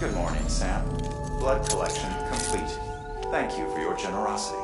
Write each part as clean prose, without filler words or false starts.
Good morning, Sam. Blood collection complete. Thank you for your generosity.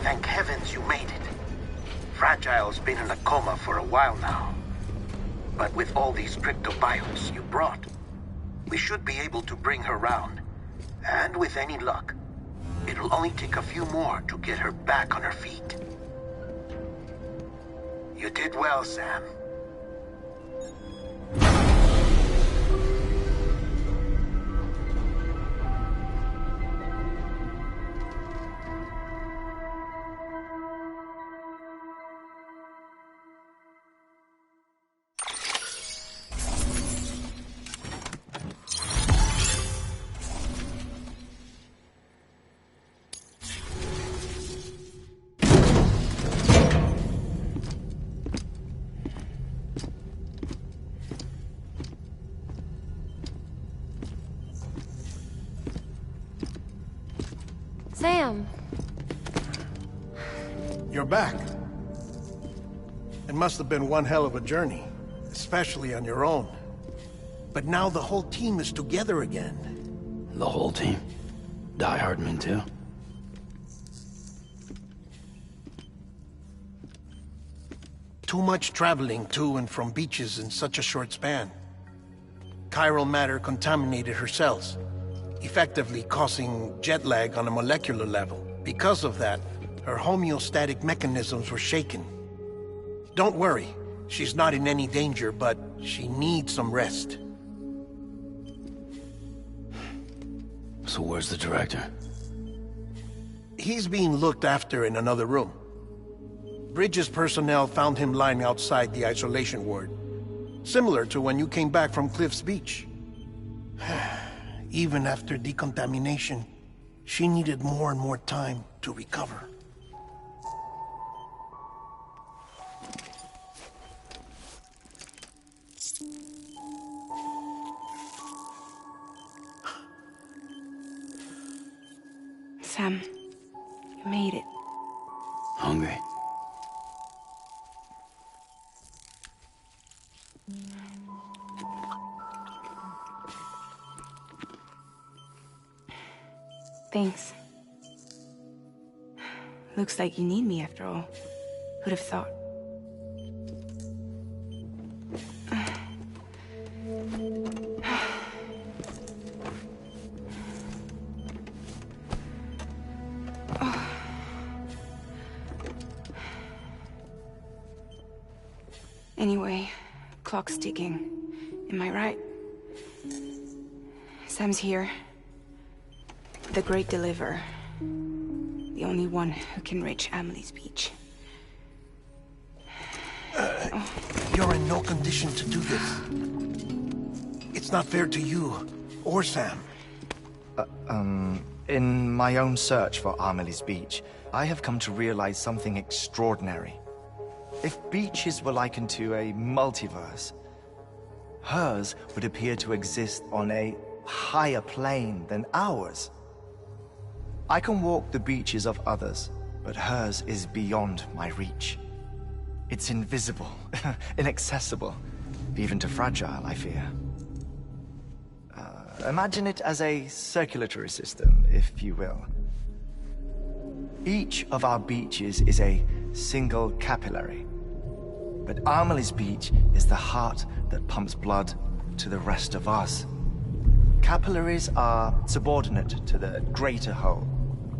Thank heavens you made it. Fragile's been in a coma for a while now. But with all these cryptobiotes you brought, we should be able to bring her round. And with any luck, it'll only take a few more to get her back on her feet. You did well, Sam. Sam. You're back. It must have been one hell of a journey, especially on your own. But now the whole team is together again. The whole team? Die Hardman too? Too much traveling to and from beaches in such a short span. chiral matter contaminated her cells, effectively causing jet lag on a molecular level. Because of that, her homeostatic mechanisms were shaken. Don't worry, she's not in any danger, but she needs some rest. So where's the director? He's being looked after in another room. Bridges personnel found him lying outside the isolation ward, similar to when you came back from Cliff's Beach. Even after decontamination, she needed more and more time to recover. Sam, you made it. Hungry? Thanks. Looks like you need me after all. Who'd have thought? Anyway, clock's ticking. Am I right? Sam's here. The Great Deliverer. The only one who can reach Amelie's Beach. You're in no condition to do this. It's not fair to you, or Sam. In my own search for Amelie's Beach, I have come to realize something extraordinary. If beaches were likened to a multiverse, hers would appear to exist on a higher plane than ours. I can walk the beaches of others, but hers is beyond my reach. It's invisible, inaccessible, even to Fragile, I fear. Imagine it as a circulatory system, if you will. Each of our beaches is a single capillary. But Amelie's Beach is the heart that pumps blood to the rest of us. Capillaries are subordinate to the greater whole.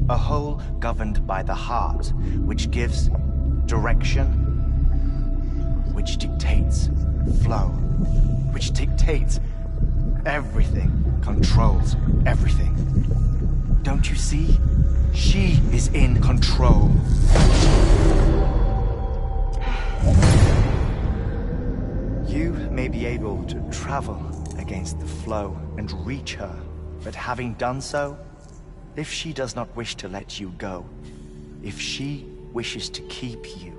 A whole governed by the heart, which gives direction, which dictates flow, which dictates everything, controls everything. Don't you see? She is in control. You may be able to travel against the flow and reach her, but having done so, if she does not wish to let you go, if she wishes to keep you,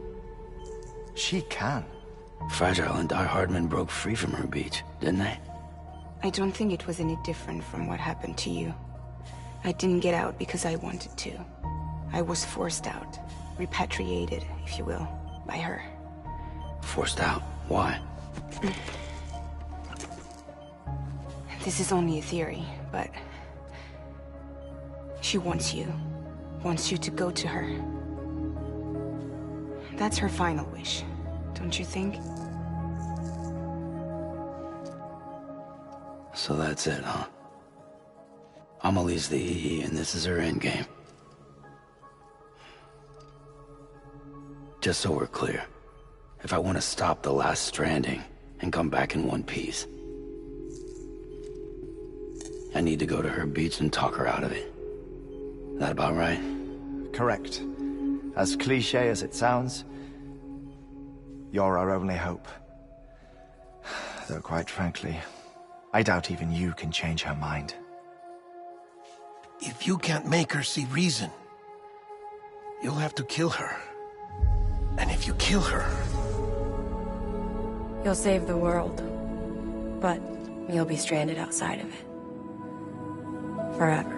she can. Fragile and Die Hardman broke free from her beach, didn't they? I don't think it was any different from what happened to you. I didn't get out because I wanted to. I was forced out. Repatriated, if you will, by her. Forced out? Why? This is only a theory, but... she wants you. Wants you to go to her. That's her final wish, don't you think? So that's it, huh? Amelie's the EE, and this is her endgame. Just so we're clear, if I want to stop the last stranding and come back in one piece, I need to go to her beach and talk her out of it. That about right? Correct. As cliché as it sounds, you're our only hope. Though quite frankly, I doubt even you can change her mind. If you can't make her see reason, you'll have to kill her. And if you kill her... You'll save the world, but you'll be stranded outside of it. Forever.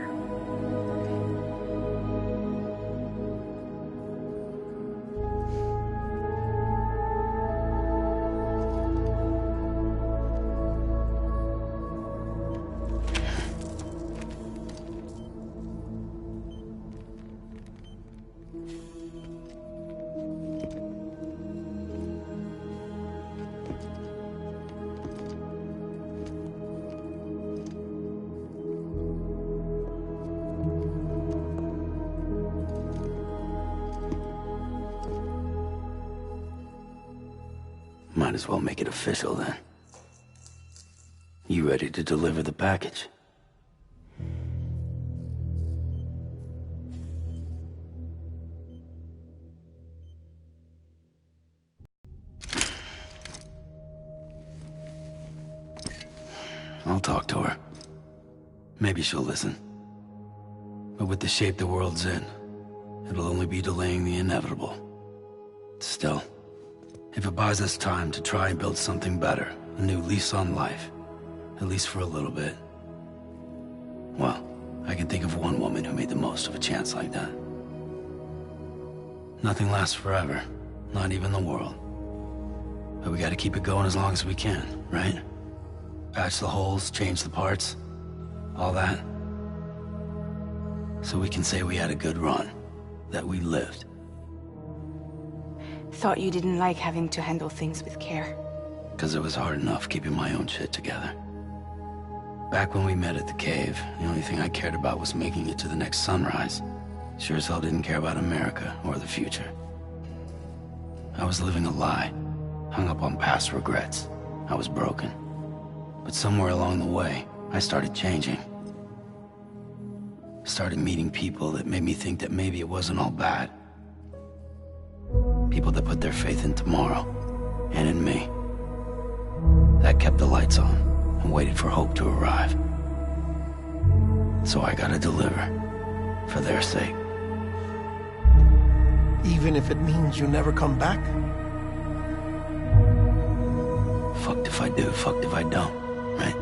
Might as well make it official then. You ready to deliver the package? I'll talk to her. Maybe she'll listen. But with the shape the world's in, it'll only be delaying the inevitable. Still, if it buys us time to try and build something better, a new lease on life, at least for a little bit, well, I can think of one woman who made the most of a chance like that. Nothing lasts forever, not even the world. But we gotta keep it going as long as we can, right? Patch the holes, change the parts, all that. So we can say we had a good run, that we lived. Thought you didn't like having to handle things with care. 'Cause it was hard enough keeping my own shit together. Back when we met at the cave, the only thing I cared about was making it to the next sunrise. Sure as hell didn't care about America or the future. I was living a lie, hung up on past regrets. I was broken. But somewhere along the way, I started changing. Started meeting people that made me think that maybe it wasn't all bad. People that put their faith in tomorrow, and in me. That kept the lights on, and waited for hope to arrive. So I gotta deliver, for their sake. Even if it means you never come back? Fucked if I do, fucked if I don't, right?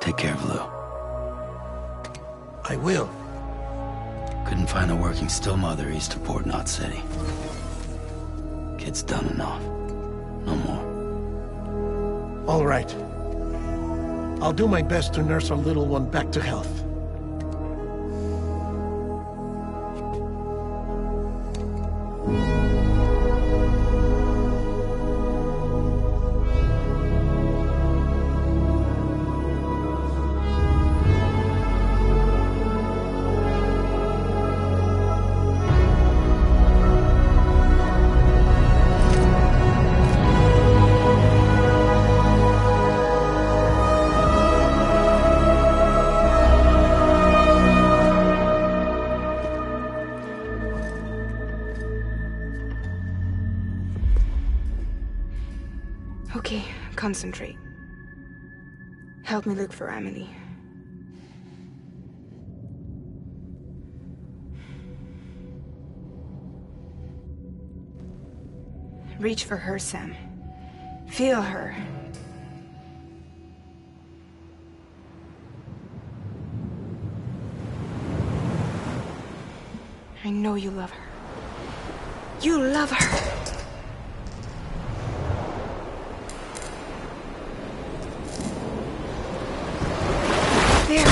Take care of Lou. I will. Couldn't find a working still mother east of Port Knot City. Kid's done enough. No more. All right. I'll do my best to nurse our little one back to health. Okay, concentrate. Help me look for Emily. Reach for her, Sam. Feel her. I know you love her. You love her! There.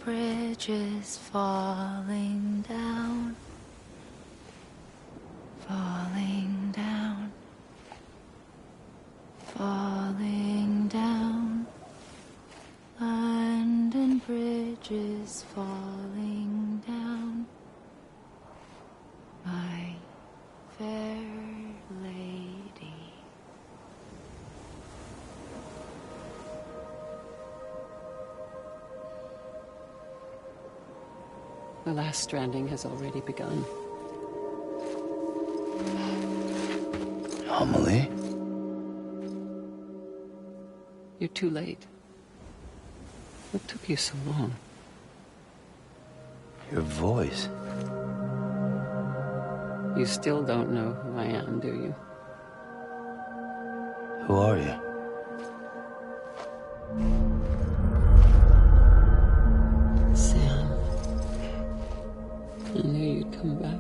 bridges falling down, falling down, falling down. London Bridge is falling down, my fair lady. The last stranding has already begun. Amelie? You're too late. What took you so long? Your voice. You still don't know who I am, do you? Who are you? Sam. I knew you'd come back.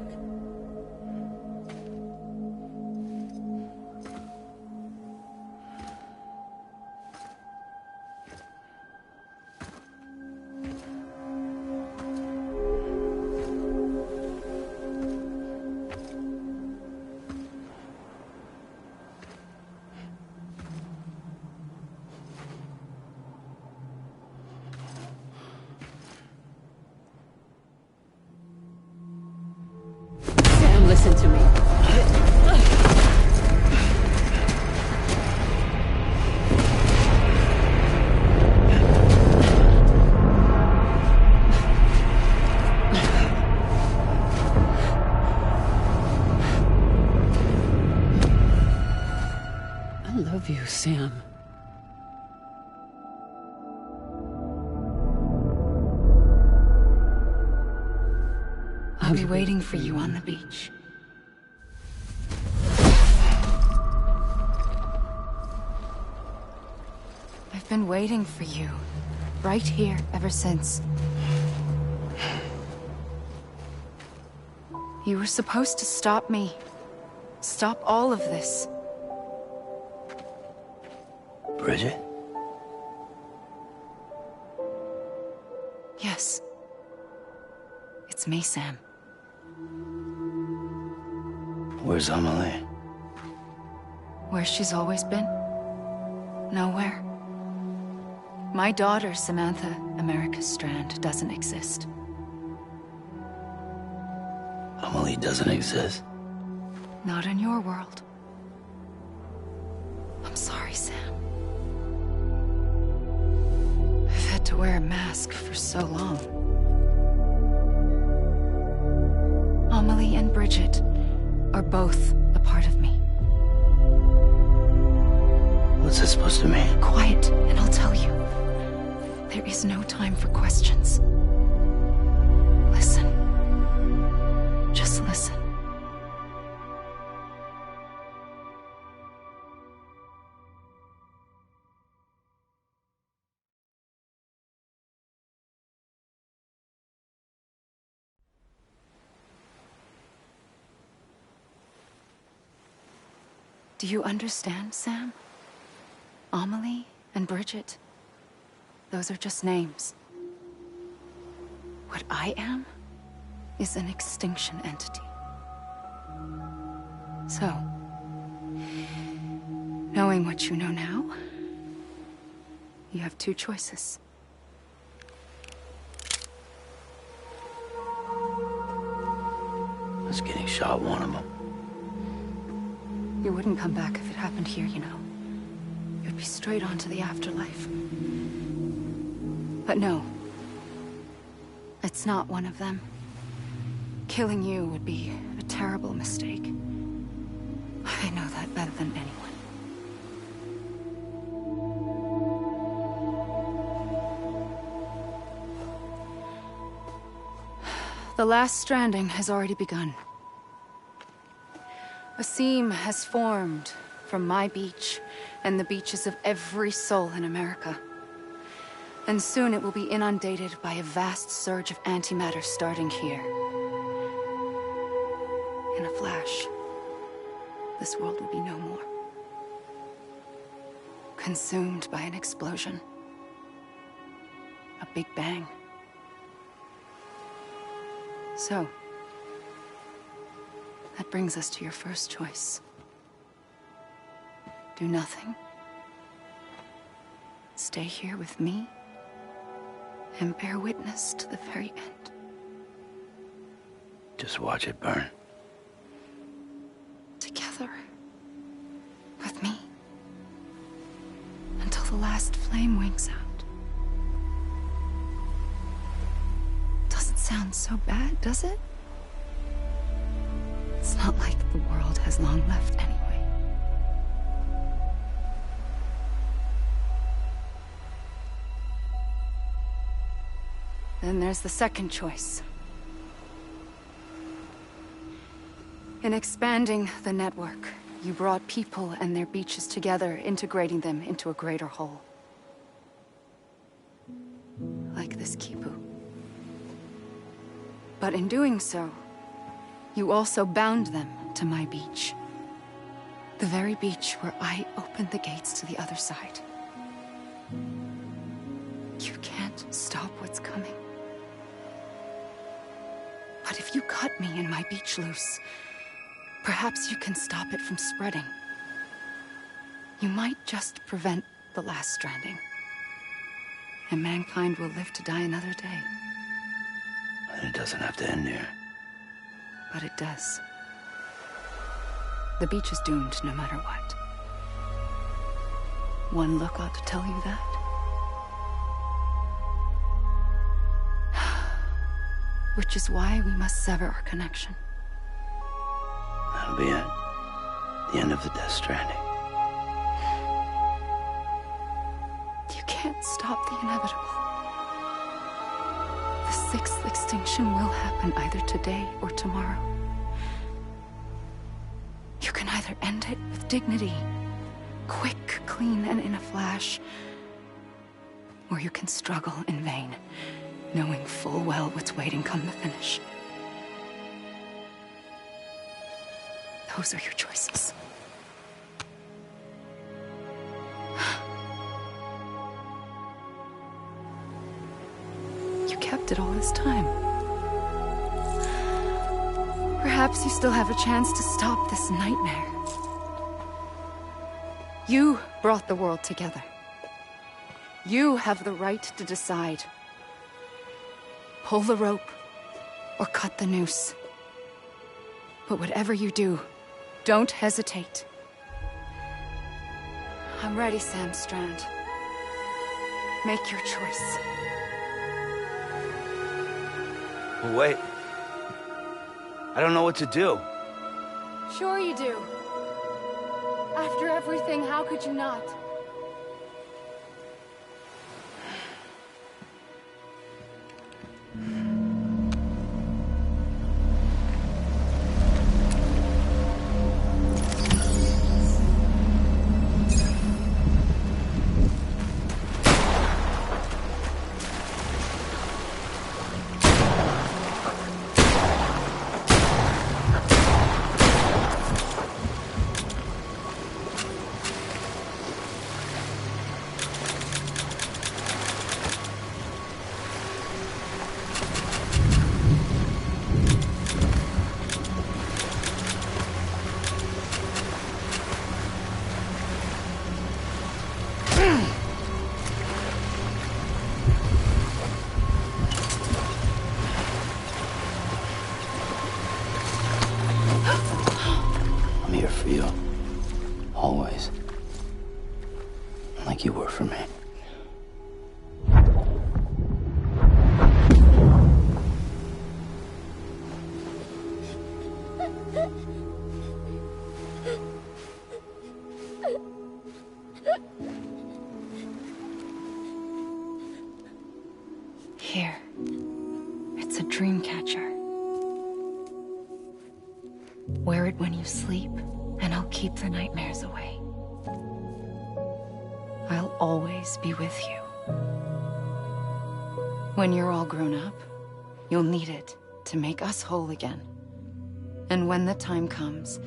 Sam, listen to me. I love you, Sam. I'll be waiting for you on the beach. I've been waiting for you, right here, ever since. You were supposed to stop me. Stop all of this. Bridget? Yes. It's me, Sam. Where's Amelie? Where she's always been. Nowhere. My daughter, Samantha America Strand, doesn't exist. Amelie doesn't exist? Not in your world. I'm sorry, Sam. I've had to wear a mask for so long. Amelie and Bridget are both a part of me. What's that supposed to mean? Quiet, and I'll tell you. There is no time for questions. Listen. Just listen. Do you understand, Sam? Amelie and Bridget, those are just names. What I am is an extinction entity. So, knowing what you know now, you have two choices. Was getting shot one of them. You wouldn't come back if it happened here, you know. You'd be straight on to the afterlife. But no. It's not one of them. Killing you would be a terrible mistake. I know that better than anyone. The last stranding has already begun. A seam has formed from my beach and the beaches of every soul in America. And soon it will be inundated by a vast surge of antimatter starting here. In a flash, this world will be no more. Consumed by an explosion. A big bang. So, that brings us to your first choice. Do nothing. Stay here with me and bear witness to the very end. Just watch it burn. Together. With me. Until the last flame winks out. Doesn't sound so bad, does it? It's not like the world has long left anyway. Then there's the second choice. In expanding the network, you brought people and their beaches together, integrating them into a greater whole. Like this Kipu. But in doing so, you also bound them to my beach. The very beach where I opened the gates to the other side. You can't stop what's coming. But if you cut me and my beach loose, perhaps you can stop it from spreading. You might just prevent the last stranding. And mankind will live to die another day. And it doesn't have to end here. But it does. The beach is doomed no matter what. One look ought to tell you that. Which is why we must sever our connection. That'll be it. The end of the Death Stranding. You can't stop the inevitable. The sixth extinction will happen either today or tomorrow. You can either end it with dignity, quick, clean, and in a flash, or you can struggle in vain, knowing full well what's waiting come the finish. Those are your choices. You kept it all this time. Perhaps you still have a chance to stop this nightmare. You brought the world together. You have the right to decide. Pull the rope or cut the noose. But whatever you do, don't hesitate. I'm ready, Sam Strand. Make your choice. Wait. I don't know what to do. Sure you do. After everything, how could you not? I'm here for you. Always. Like you were for me. Here. It's a dream catcher. Wear it when you sleep, and I'll keep the nightmares away. I'll always be with you. When you're all grown up, you'll need it to make us whole again. And when the time comes,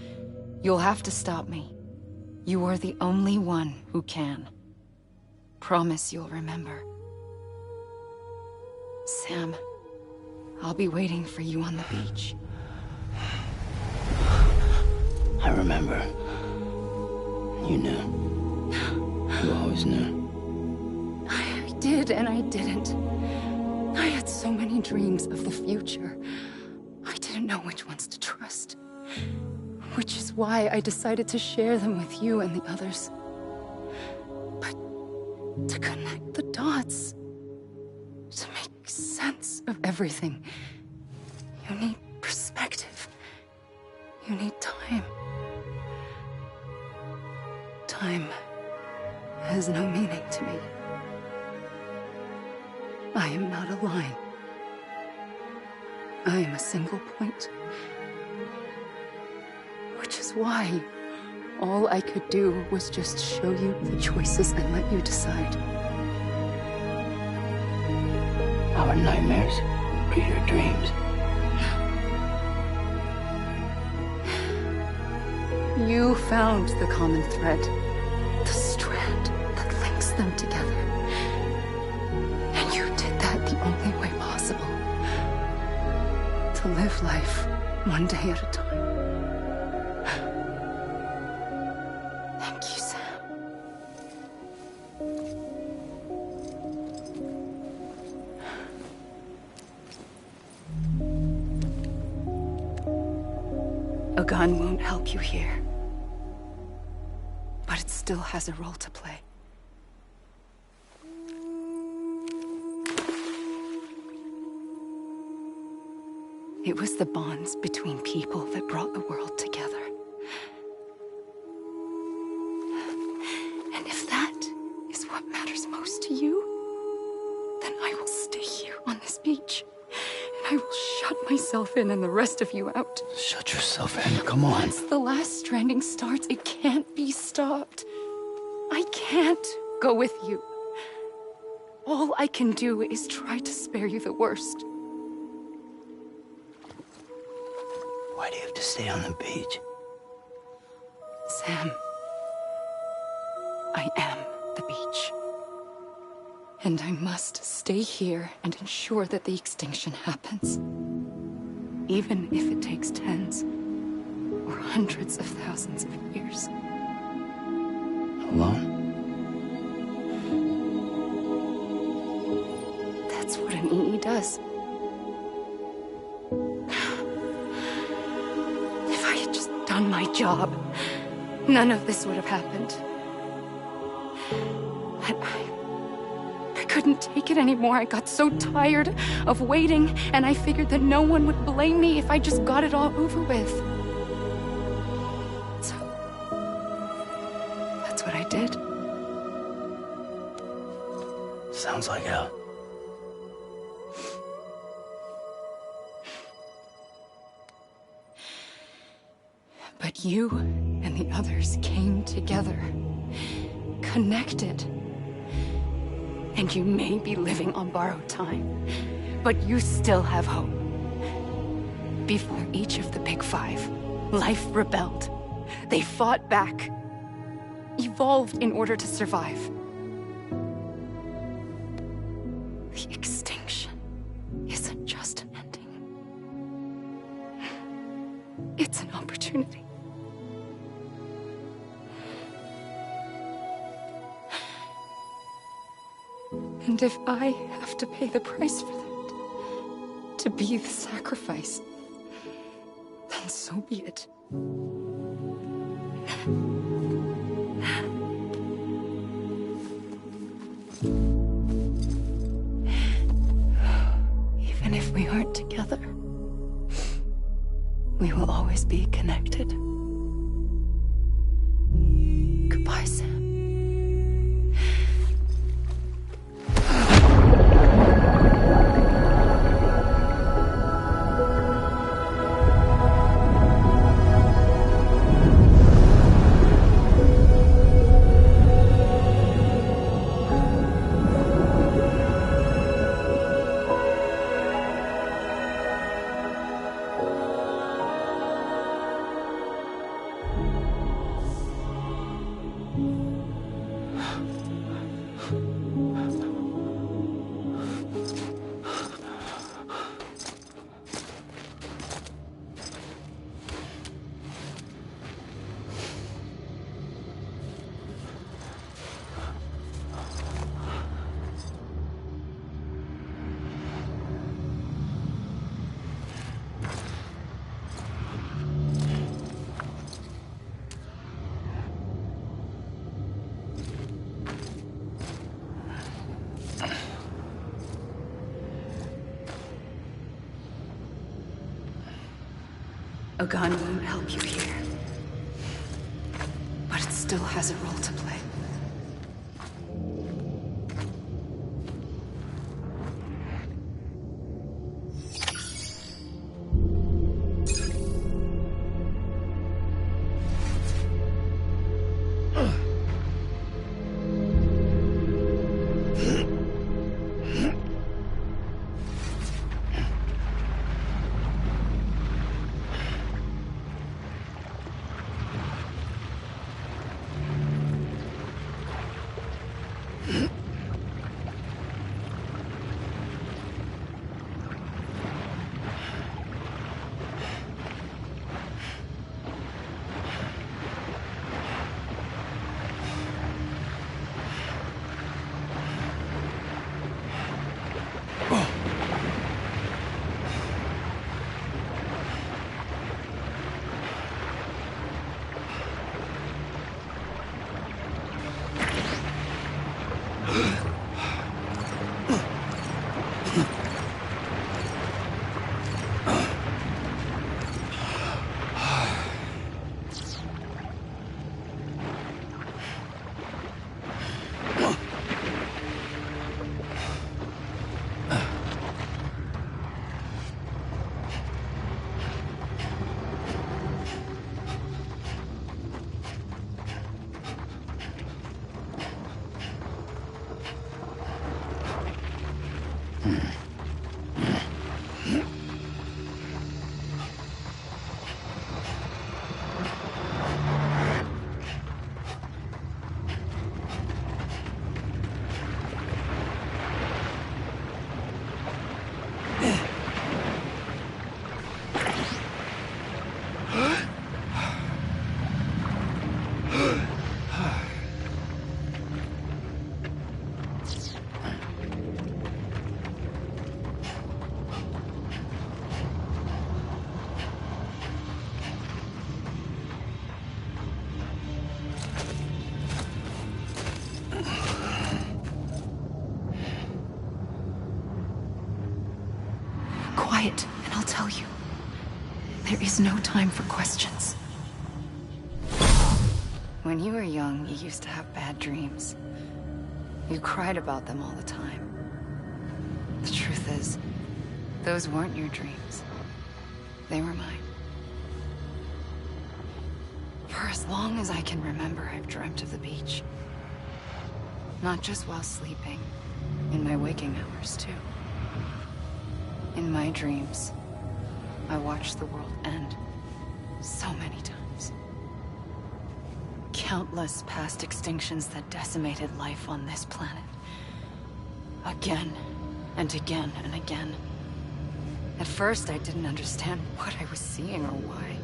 you'll have to stop me. You are the only one who can. Promise you'll remember. Sam, I'll be waiting for you on the beach. I remember. You knew. You always knew. I did and I didn't. I had so many dreams of the future. I didn't know which ones to trust. Which is why I decided to share them with you and the others. But to connect the dots, to make sense of everything, you need perspective. You need time. Time has no meaning to me. I am not a line. I am a single point. Which is why all I could do was just show you the choices and let you decide. Our nightmares or your dreams? You found the common thread, the strand that links them together. And you did that the only way possible. To live life one day at a time. Thank you, Sam. A gun won't help you here. But it still has a role to play. It was the bonds between people that brought the world together. And if that is what matters most to you, then I will stay here on this beach. And I will shut myself in and the rest of you out. Shut yourself in, come on. Once the last stranding starts, it can't be stopped. I can't go with you. All I can do is try to spare you the worst. Why do you have to stay on the beach? Sam, I am the beach. And I must stay here and ensure that the extinction happens. Even if it takes tens or hundreds of thousands of years. Alone? That's what an EE does. If I had just done my job, none of this would have happened. But I couldn't take it anymore. I got so tired of waiting, and I figured that no one would blame me if I just got it all over with. So, that's what I did. Sounds like hell. But you and the others came together, connected. And you may be living on borrowed time, but you still have hope. Before each of the Big Five, life rebelled. They fought back, evolved in order to survive. The extinction isn't just an ending. It's an opportunity. And if I have to pay the price for that, to be the sacrifice, then so be it. Even if we aren't together, we will always be connected. Goodbye, Sam. A gun won't help you here. But it still has a role to play. Quiet, and I'll tell you. There is no time for questions. When you were young, you used to have bad dreams. You cried about them all the time. The truth is, those weren't your dreams. They were mine. For as long as I can remember, I've dreamt of the beach. Not just while sleeping, in my waking hours, too. In my dreams, I watched the world end so many times. Countless past extinctions that decimated life on this planet. Again, and again, and again. At first, I didn't understand what I was seeing or why.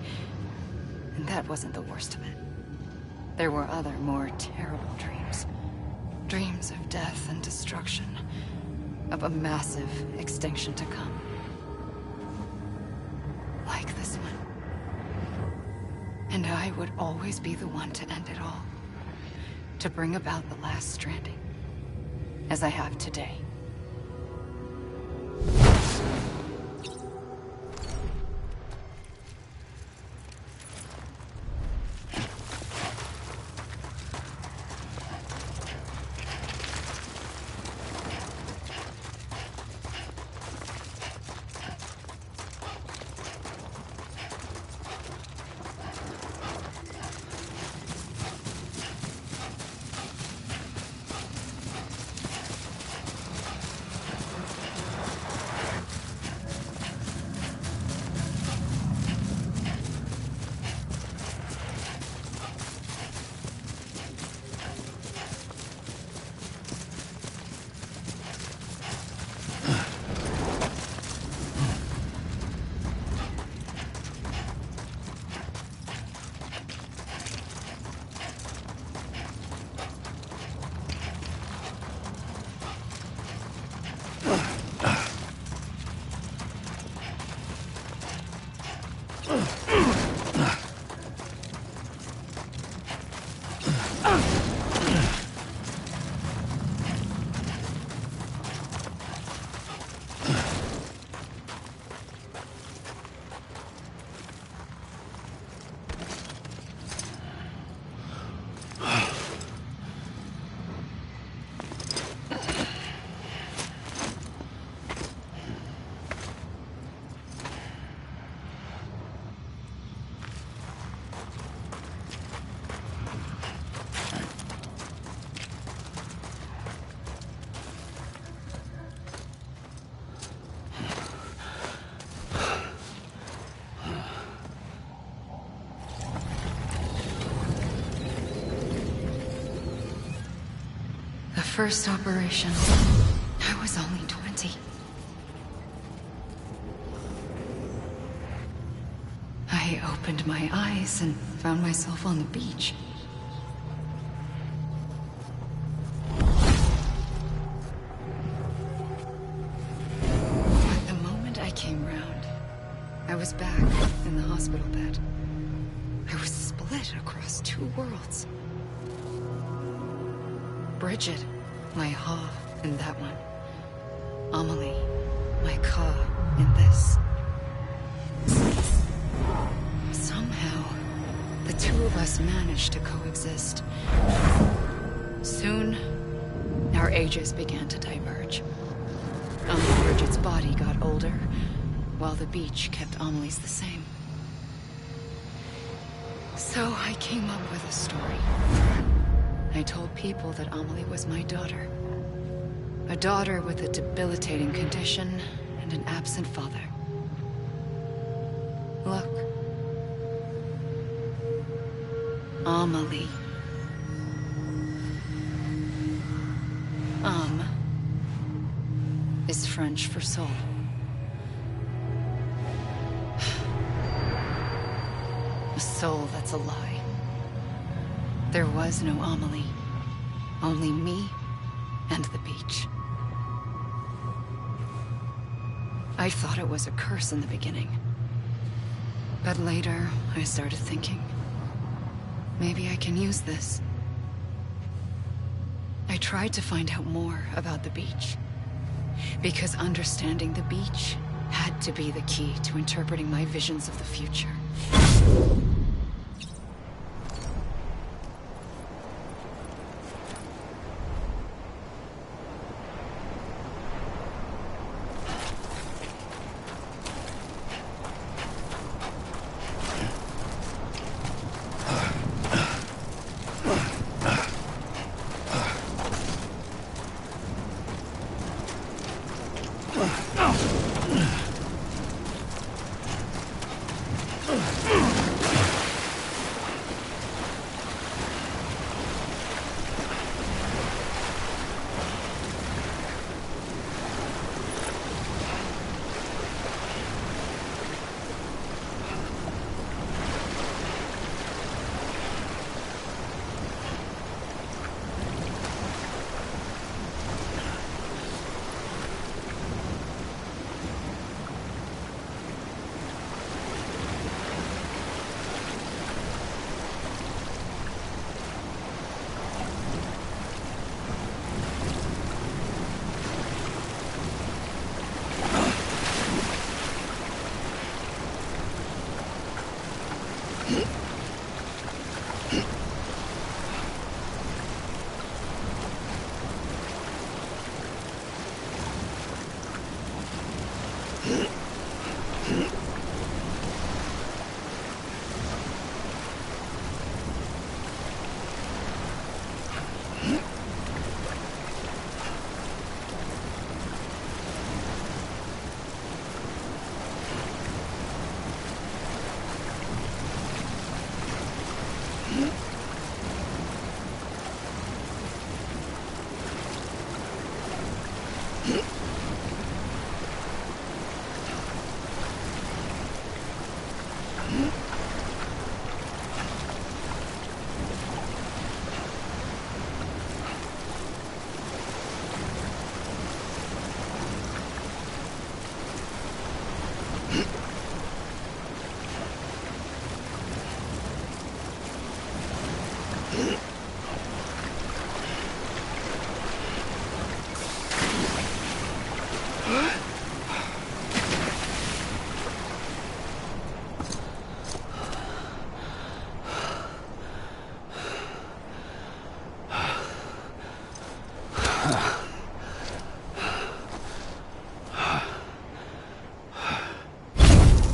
And that wasn't the worst of it. There were other, more terrible dreams. Dreams of death and destruction. Of a massive extinction to come. Like this one. And I would always be the one to end it all. To bring about the last stranding. As I have today. first operation, I was only 20. I opened my eyes and found myself on the beach. But the moment I came round, I was back in the hospital bed. I was split across two worlds. Bridget, my Ha in that one. Amelie, my Ka in this. Somehow, the two of us managed to coexist. Soon, our ages began to diverge. Bridget's body got older, while the beach kept Amelie's the same. So I came up with a story. I told people that Amelie was my daughter. A daughter with a debilitating condition and an absent father. Look. Amelie. Is French for soul. A soul that's a lie. There was no Amelie. Only me and the beach. I thought it was a curse in the beginning. But later, I started thinking, maybe I can use this. I tried to find out more about the beach. Because understanding the beach had to be the key to interpreting my visions of the future.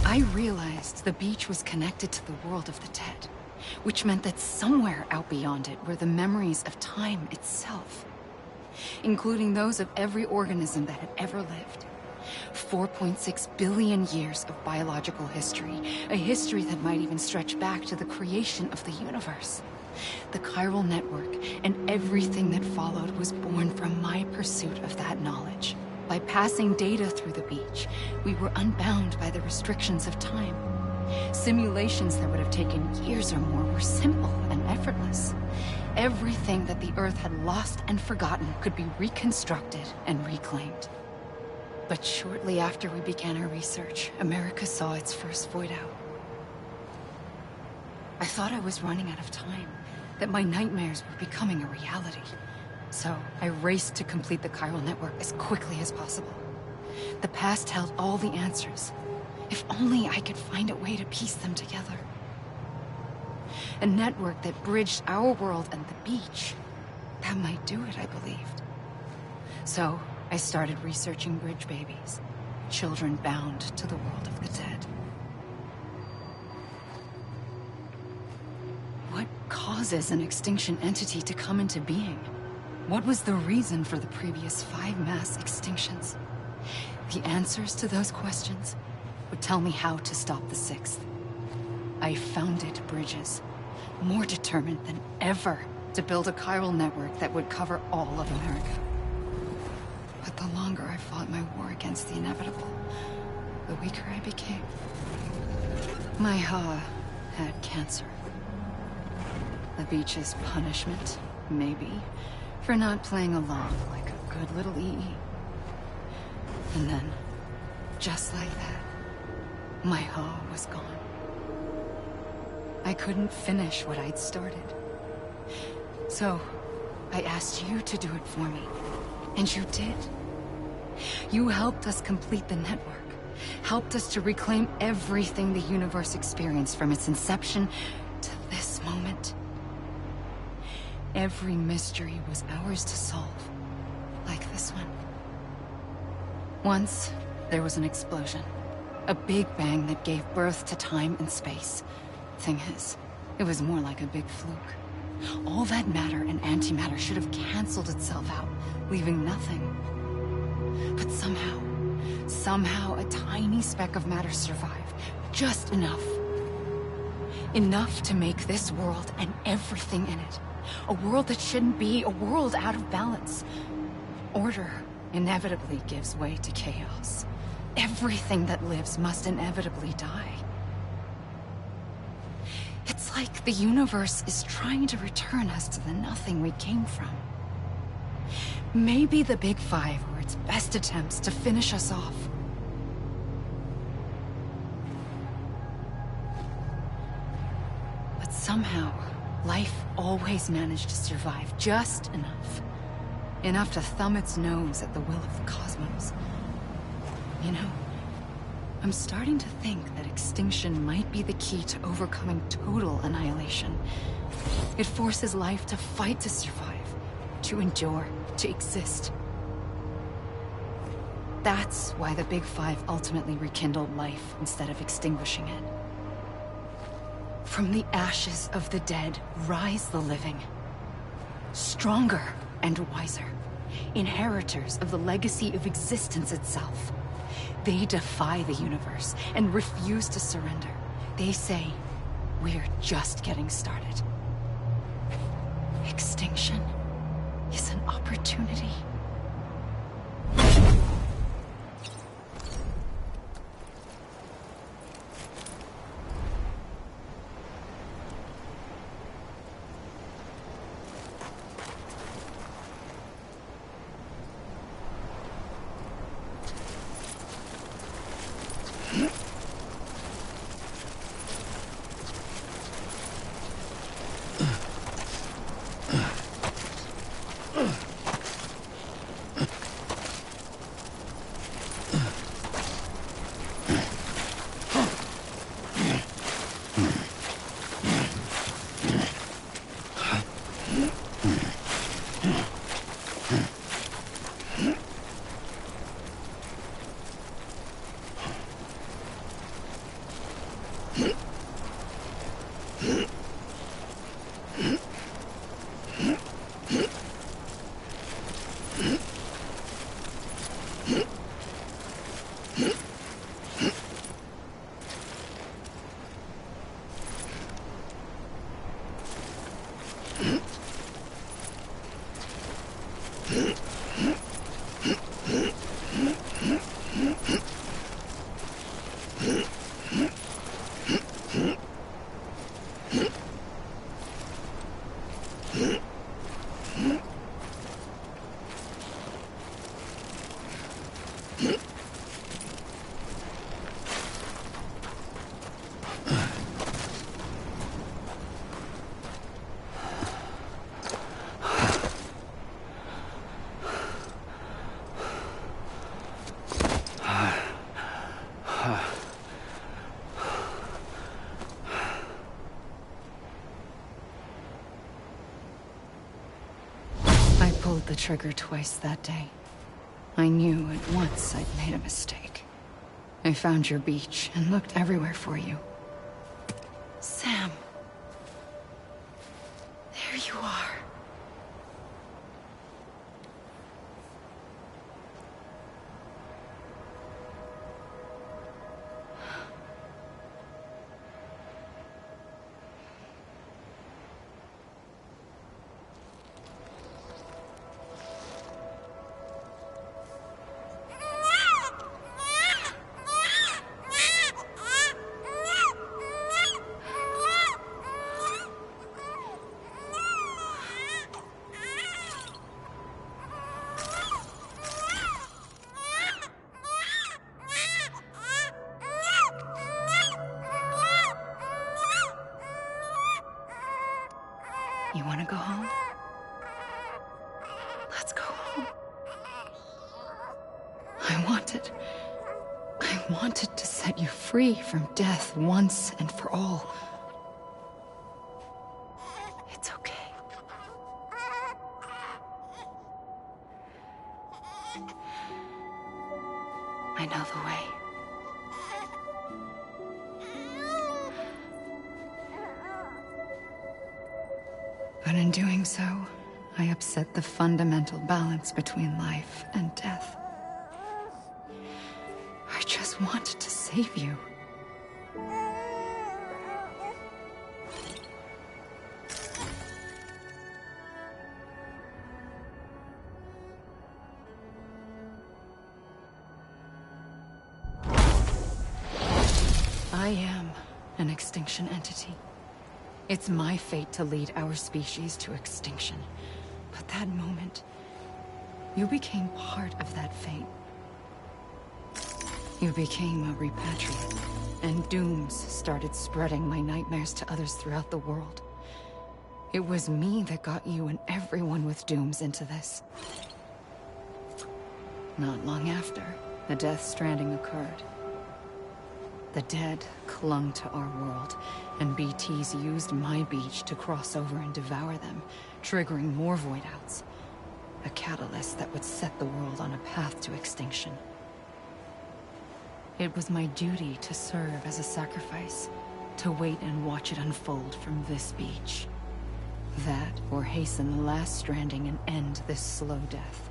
I realized the beach was connected to the world of the dead, which meant that somewhere out beyond it were the memories of time itself, including those of every organism that had ever lived. 4.6 billion years of biological history, a history that might even stretch back to the creation of the universe. The chiral network and everything that followed was born from my pursuit of that knowledge. By passing data through the beach, we were unbound by the restrictions of time. Simulations that would have taken years or more were simple and effortless. Everything that the Earth had lost and forgotten could be reconstructed and reclaimed. But shortly after we began our research, America saw its first void out. I thought I was running out of time, that my nightmares were becoming a reality. So I raced to complete the chiral network as quickly as possible. The past held all the answers. If only I could find a way to piece them together. A network that bridged our world and the beach. That might do it, I believed. So I started researching bridge babies, children bound to the world of the dead. What causes an extinction entity to come into being? What was the reason for the previous 5 mass extinctions? The answers to those questions would tell me how to stop the 6th. I founded bridges, more determined than ever to build a chiral network that would cover all of America. But the longer I fought my war against the inevitable, the weaker I became. My Ha had cancer. The beach's punishment, maybe, for not playing along like a good little EE. And then, just like that, my Ha was gone. I couldn't finish what I'd started. So, I asked you to do it for me. And you did. You helped us complete the network. Helped us to reclaim everything the universe experienced from its inception to this moment. Every mystery was ours to solve. Like this one. Once, there was an explosion. A big bang that gave birth to time and space. Thing is, it was more like a big fluke. All that matter and antimatter should have canceled itself out, leaving nothing. But somehow a tiny speck of matter survived. Just enough. Enough to make this world and everything in it. A world that shouldn't be, a world out of balance. Order inevitably gives way to chaos. Everything that lives must inevitably die. It's like the universe is trying to return us to the nothing we came from. Maybe the Big Five were its best attempts to finish us off. But somehow, life always managed to survive just enough. Enough to thumb its nose at the will of the cosmos. You know, I'm starting to think that extinction might be the key to overcoming total annihilation. It forces life to fight to survive, to endure, to exist. That's why the Big Five ultimately rekindled life instead of extinguishing it. From the ashes of the dead rise the living. Stronger and wiser. Inheritors of the legacy of existence itself. They defy the universe and refuse to surrender. They say, we're just getting started. Extinction is an opportunity. I pulled the trigger twice that day. I knew at once I'd made a mistake. I found your beach and looked everywhere for you. Sam. There you are. You want to go home? Let's go home. I wanted to set you free from death once and for all. It's okay. I know the way. But in doing so, I upset the fundamental balance between life and death. I just wanted to save you. I am an extinction entity. It's my fate to lead our species to extinction. But that moment, you became part of that fate. You became a repatriate, and dooms started spreading my nightmares to others throughout the world. It was me that got you and everyone with dooms into this. Not long after, the Death Stranding occurred. The dead clung to our world, and BTs used my beach to cross over and devour them, triggering more void outs. A catalyst that would set the world on a path to extinction. It was my duty to serve as a sacrifice, to wait and watch it unfold from this beach. That, or hasten the last stranding and end this slow death.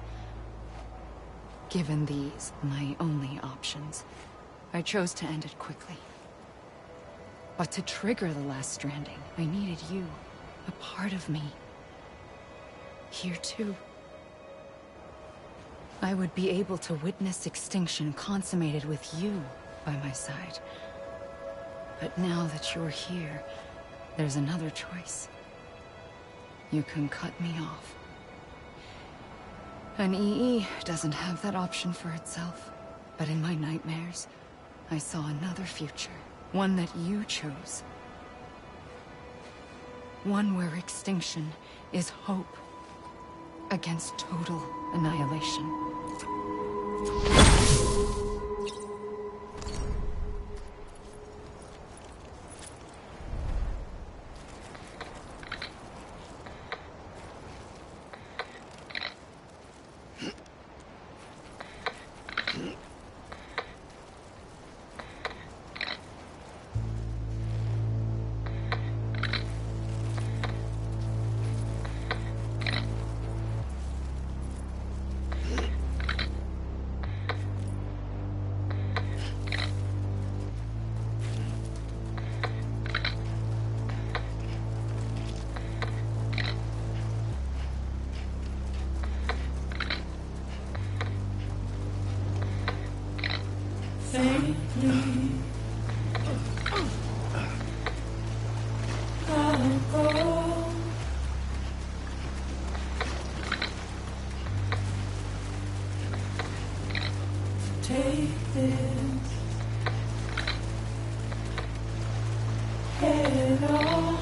Given these, my only options, I chose to end it quickly. But to trigger the last stranding, I needed you, a part of me. Here too. I would be able to witness extinction consummated with you by my side. But now that you're here, there's another choice. You can cut me off. An EE doesn't have that option for itself. But in my nightmares, I saw another future. One that you chose. One where extinction is hope against total annihilation. Head on.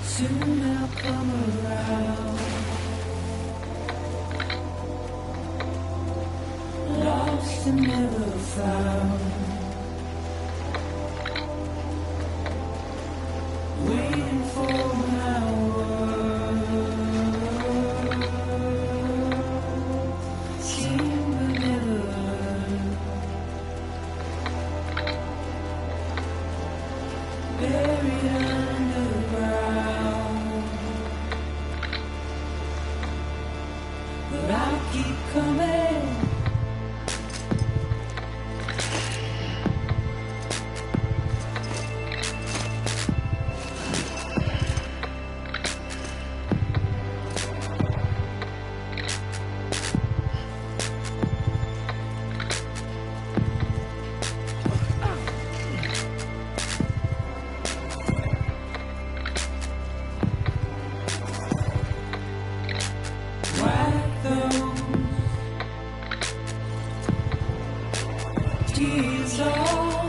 Soon I'll come around. Lost and never found. Waiting for my word. Seen but never heard. Buried underground. But I'll keep coming. Wipe those tears off.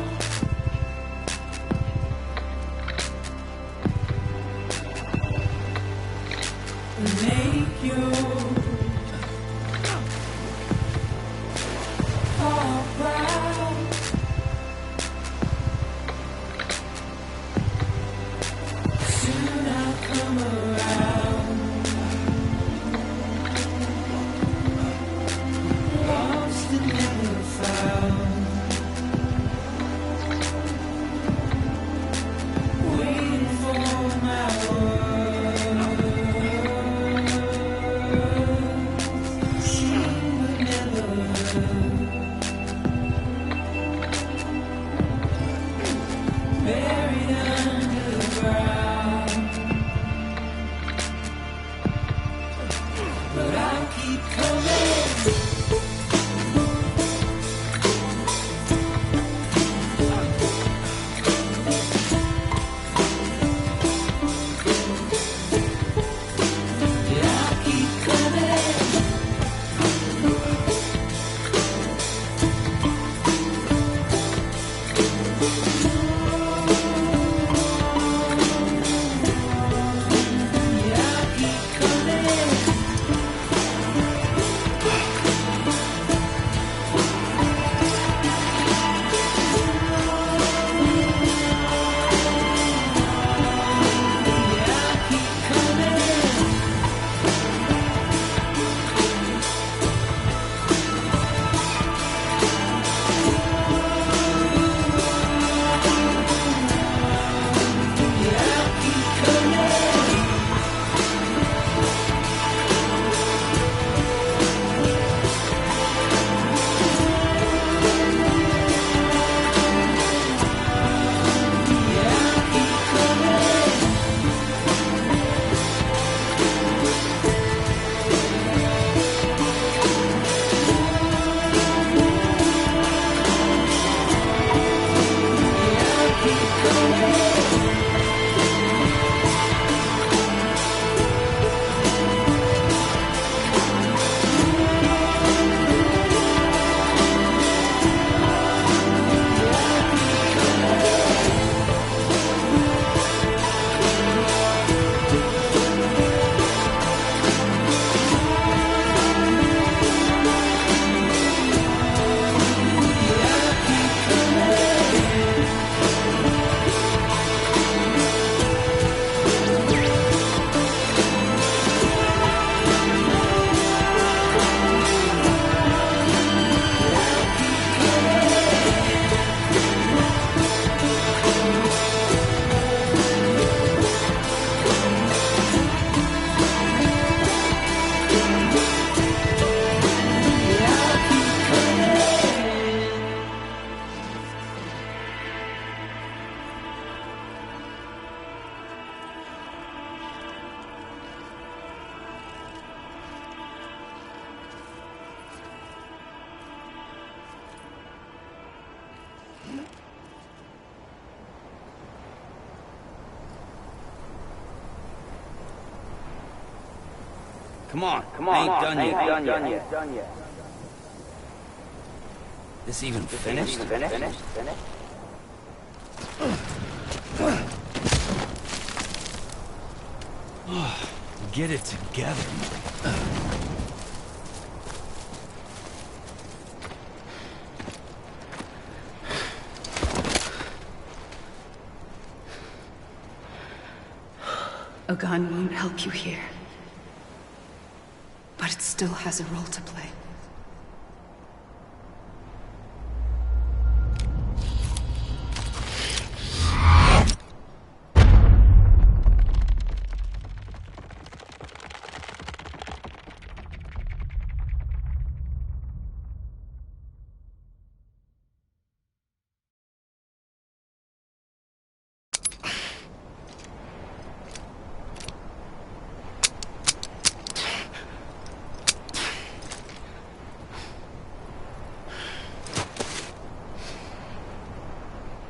And make your heart proud. Soon I'll come around. Lost and never found. Waiting for my word. Seen but never heard. Buried underground. But I'll keep coming. Yeah, I'll keep coming. Yeah, I'll keep coming. Yeah, I'll keep coming. Yeah, I'll keep coming. Yeah, I'll keep coming. Yeah, I'll keep coming. Yeah, I'll keep coming. Come on, I ain't done yet. This even finished? Get it together. A gun won't help you here. But it still has a role to play.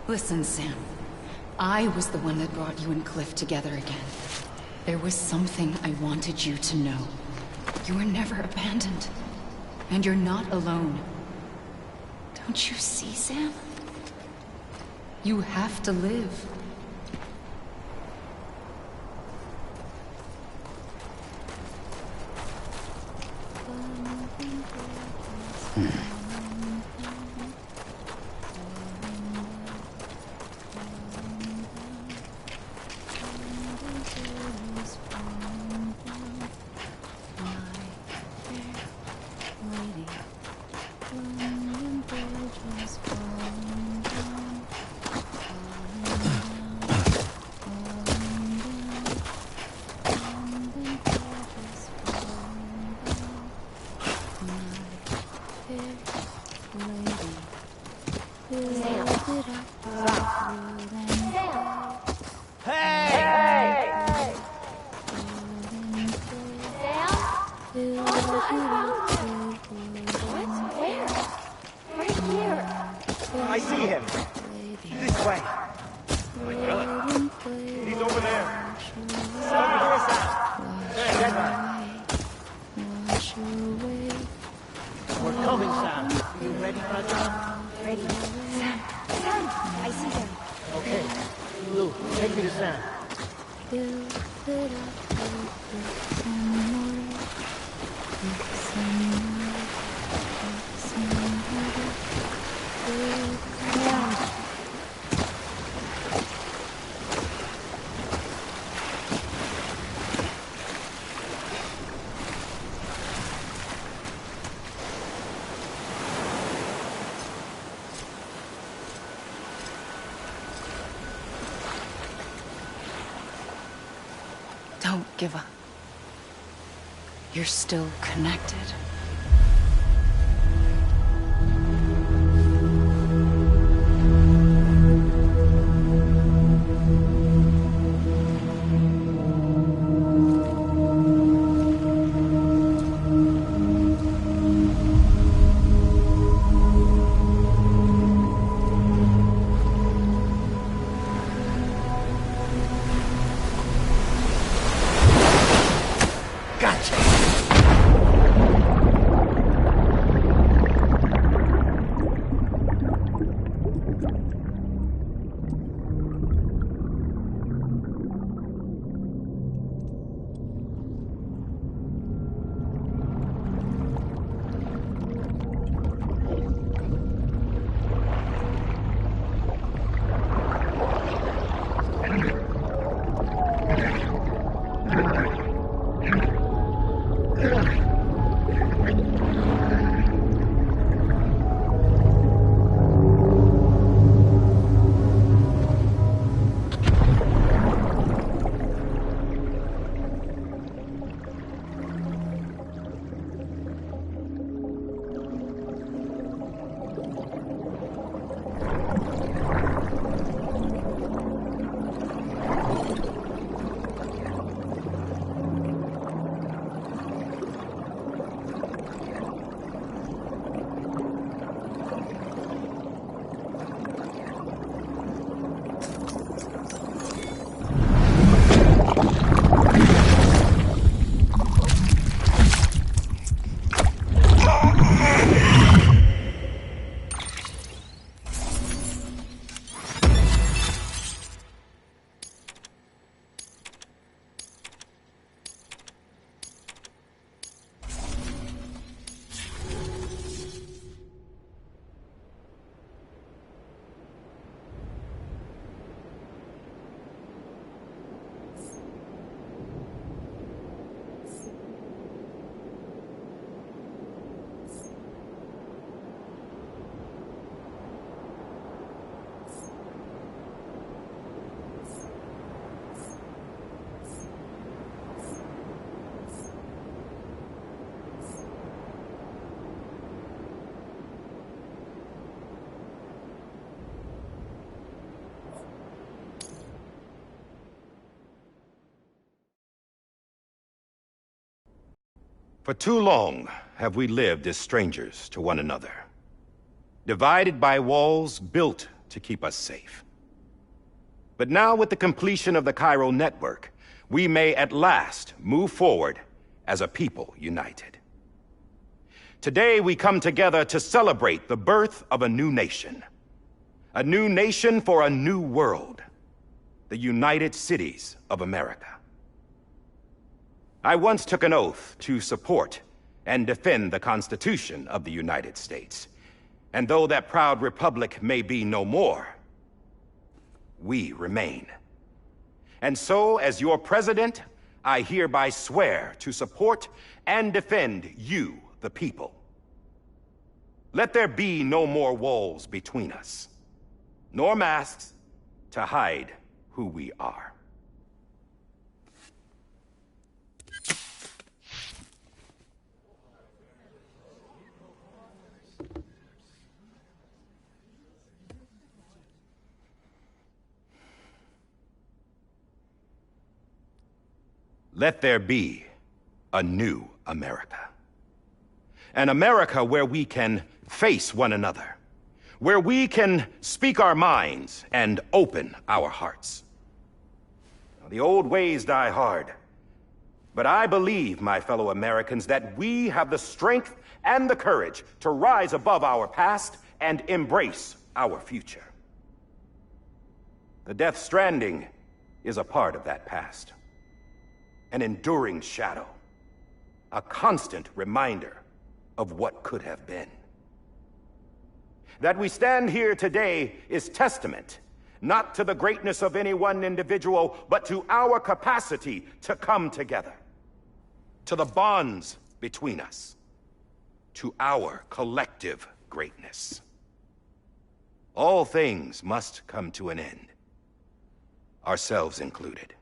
Listen, Sam. I was the one that brought you and Cliff together again. There was something I wanted you to know. You were never abandoned. And you're not alone. Don't you see, Sam? You have to live. I see him. This way. My God. He's over there. Over here, Sam. We're coming, Sam. You ready, Fragile? Ready. Sam, I see him. Okay. Lou, take me to Sam. Don't give up. You're still connected. Gotcha. For too long have we lived as strangers to one another, divided by walls built to keep us safe. But now, with the completion of the Cairo network, we may at last move forward as a people united. Today, we come together to celebrate the birth of a new nation. A new nation for a new world. The United Cities of America. I once took an oath to support and defend the Constitution of the United States. And though that proud republic may be no more, we remain. And so, as your president, I hereby swear to support and defend you, the people. Let there be no more walls between us, nor masks to hide who we are. Let there be a new America. An America where we can face one another, where we can speak our minds and open our hearts. The old ways die hard, but I believe, my fellow Americans, that we have the strength and the courage to rise above our past and embrace our future. The Death Stranding is a part of that past. An enduring shadow, a constant reminder of what could have been. That we stand here today is testament, not to the greatness of any one individual, but to our capacity to come together, to the bonds between us, to our collective greatness. All things must come to an end, ourselves included.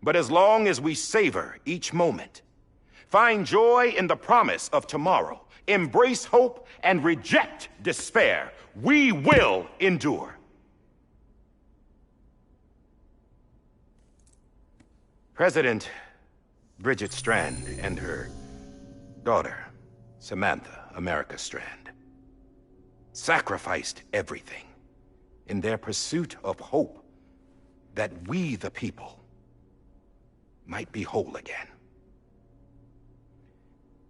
But as long as we savor each moment, find joy in the promise of tomorrow, embrace hope, and reject despair, we will endure. President Bridget Strand and her daughter, Samantha America Strand, sacrificed everything in their pursuit of hope that we, the people, might be whole again.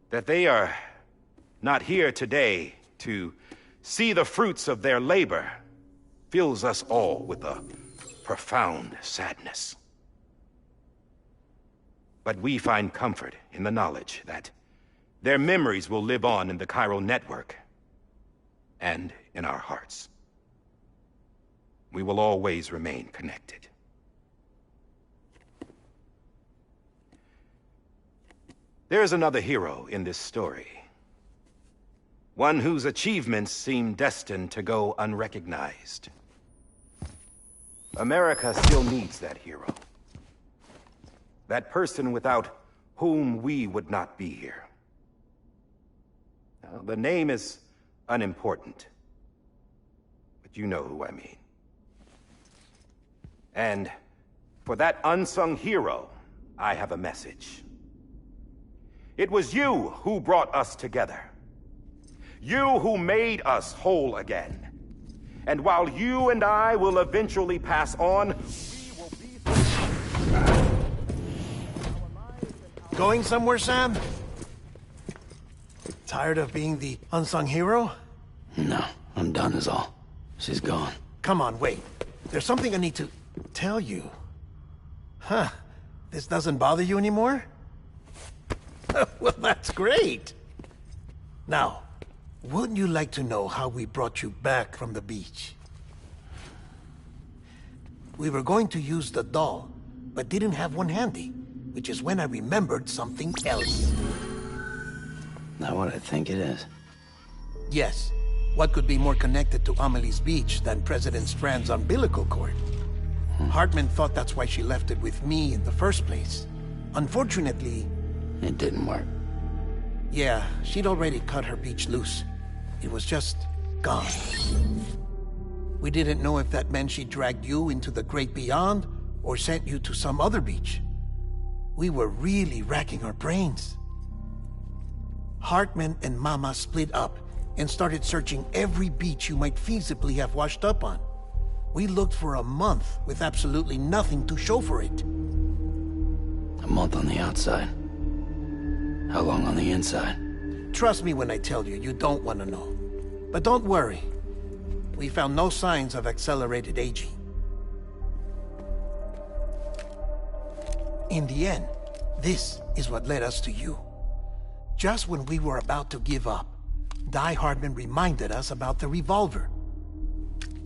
That they are not here today to see the fruits of their labor fills us all with a profound sadness. But we find comfort in the knowledge that their memories will live on in the Cairo network and in our hearts. We will always remain connected. There's another hero in this story. One whose achievements seem destined to go unrecognized. America still needs that hero. That person without whom we would not be here. Now, the name is unimportant, but you know who I mean. And for that unsung hero, I have a message. It was you who brought us together. You who made us whole again. And while you and I will eventually pass on, we will be... Going somewhere, Sam? Tired of being the unsung hero? No, I'm done is all. She's gone. Come on, wait. There's something I need to tell you. Huh. This doesn't bother you anymore? Well, that's great. Now, wouldn't you like to know how we brought you back from the beach? We were going to use the doll, but didn't have one handy, which is when I remembered something else. Not what I think it is. Yes. What could be more connected to Amelie's beach than President Strand's umbilical cord? Hartman thought that's why she left it with me in the first place. Unfortunately... It didn't work. Yeah, she'd already cut her beach loose. It was just gone. We didn't know if that meant she dragged you into the great beyond, or sent you to some other beach. We were really racking our brains. Hartman and Mama split up and started searching every beach you might feasibly have washed up on. We looked for a month with absolutely nothing to show for it. A month on the outside. How long on the inside? Trust me when I tell you, you don't want to know. But don't worry. We found no signs of accelerated aging. In the end, this is what led us to you. Just when we were about to give up, Die Hardman reminded us about the revolver.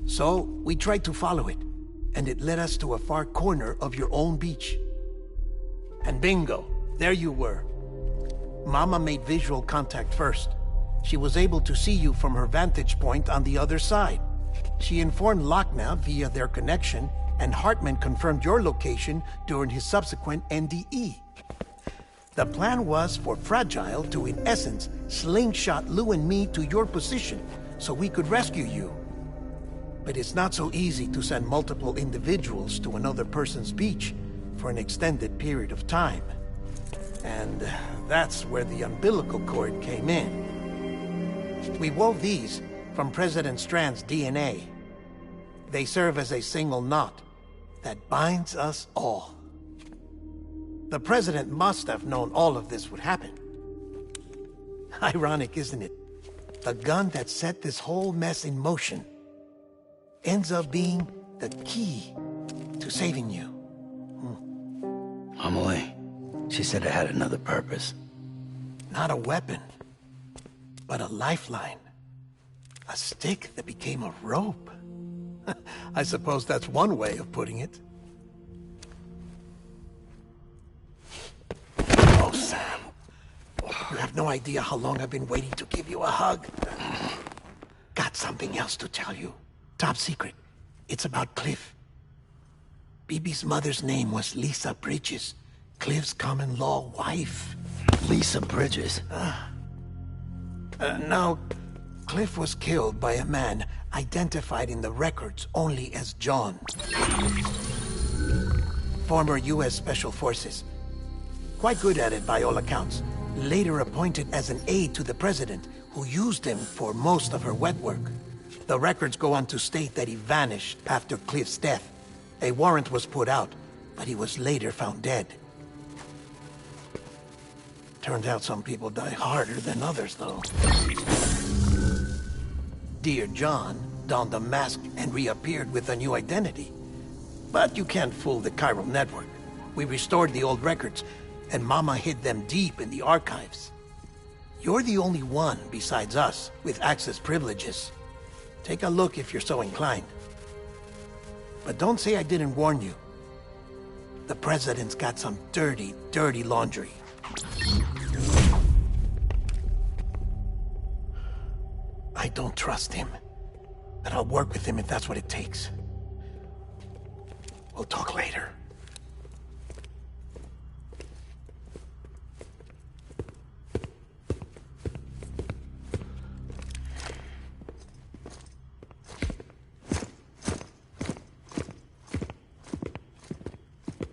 So, we tried to follow it, and it led us to a far corner of your own beach. And bingo, there you were. Mama made visual contact first. She was able to see you from her vantage point on the other side. She informed Lockna via their connection, and Hartman confirmed your location during his subsequent NDE. The plan was for Fragile to, in essence, slingshot Lou and me to your position so we could rescue you. But it's not so easy to send multiple individuals to another person's beach for an extended period of time. And that's where the umbilical cord came in. We wove these from President Strand's DNA. They serve as a single knot that binds us all. The President must have known all of this would happen. Ironic, isn't it? The gun that set this whole mess in motion ends up being the key to saving you. Amelie, she said it had another purpose. Not a weapon, but a lifeline. A stick that became a rope. I suppose that's one way of putting it. Oh, Sam. You have no idea how long I've been waiting to give you a hug. Got something else to tell you. Top secret. It's about Cliff. BB's mother's name was Lisa Bridges, Cliff's common-law wife. Lisa Bridges? No, Cliff was killed by a man identified in the records only as John. Former U.S. Special Forces. Quite good at it by all accounts. Later appointed as an aide to the president, who used him for most of her wet work. The records go on to state that he vanished after Cliff's death. A warrant was put out, but he was later found dead. Turns out some people die harder than others, though. Dear John donned a mask and reappeared with a new identity. But you can't fool the chiral network. We restored the old records, and Mama hid them deep in the archives. You're the only one, besides us, with access privileges. Take a look if you're so inclined. But don't say I didn't warn you. The president's got some dirty, dirty laundry. I don't trust him, but I'll work with him if that's what it takes. We'll talk later.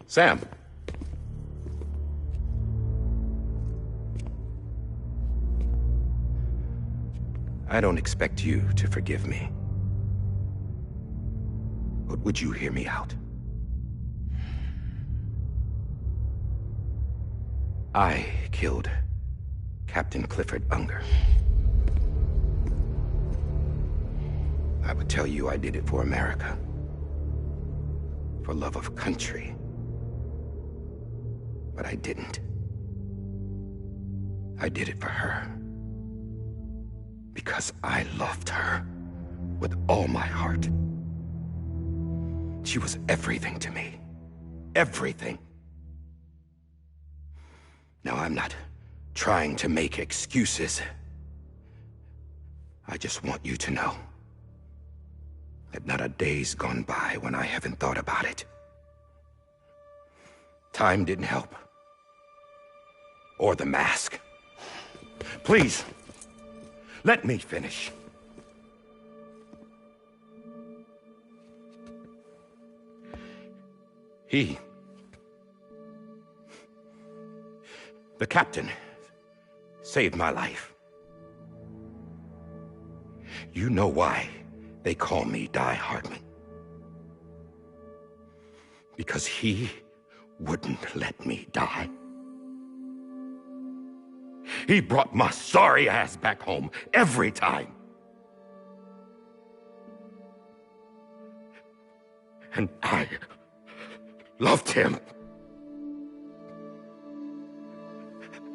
Sam. I don't expect you to forgive me. But would you hear me out? I killed Captain Clifford Unger. I would tell you I did it for America. For love of country. But I didn't. I did it for her. Because I loved her with all my heart. She was everything to me. Everything. Now, I'm not trying to make excuses. I just want you to know that not a day's gone by when I haven't thought about it. Time didn't help. Or the mask. Please, let me finish. The captain saved my life. You know why they call me Die Hardman. Because he wouldn't let me die. He brought my sorry ass back home every time. And I loved him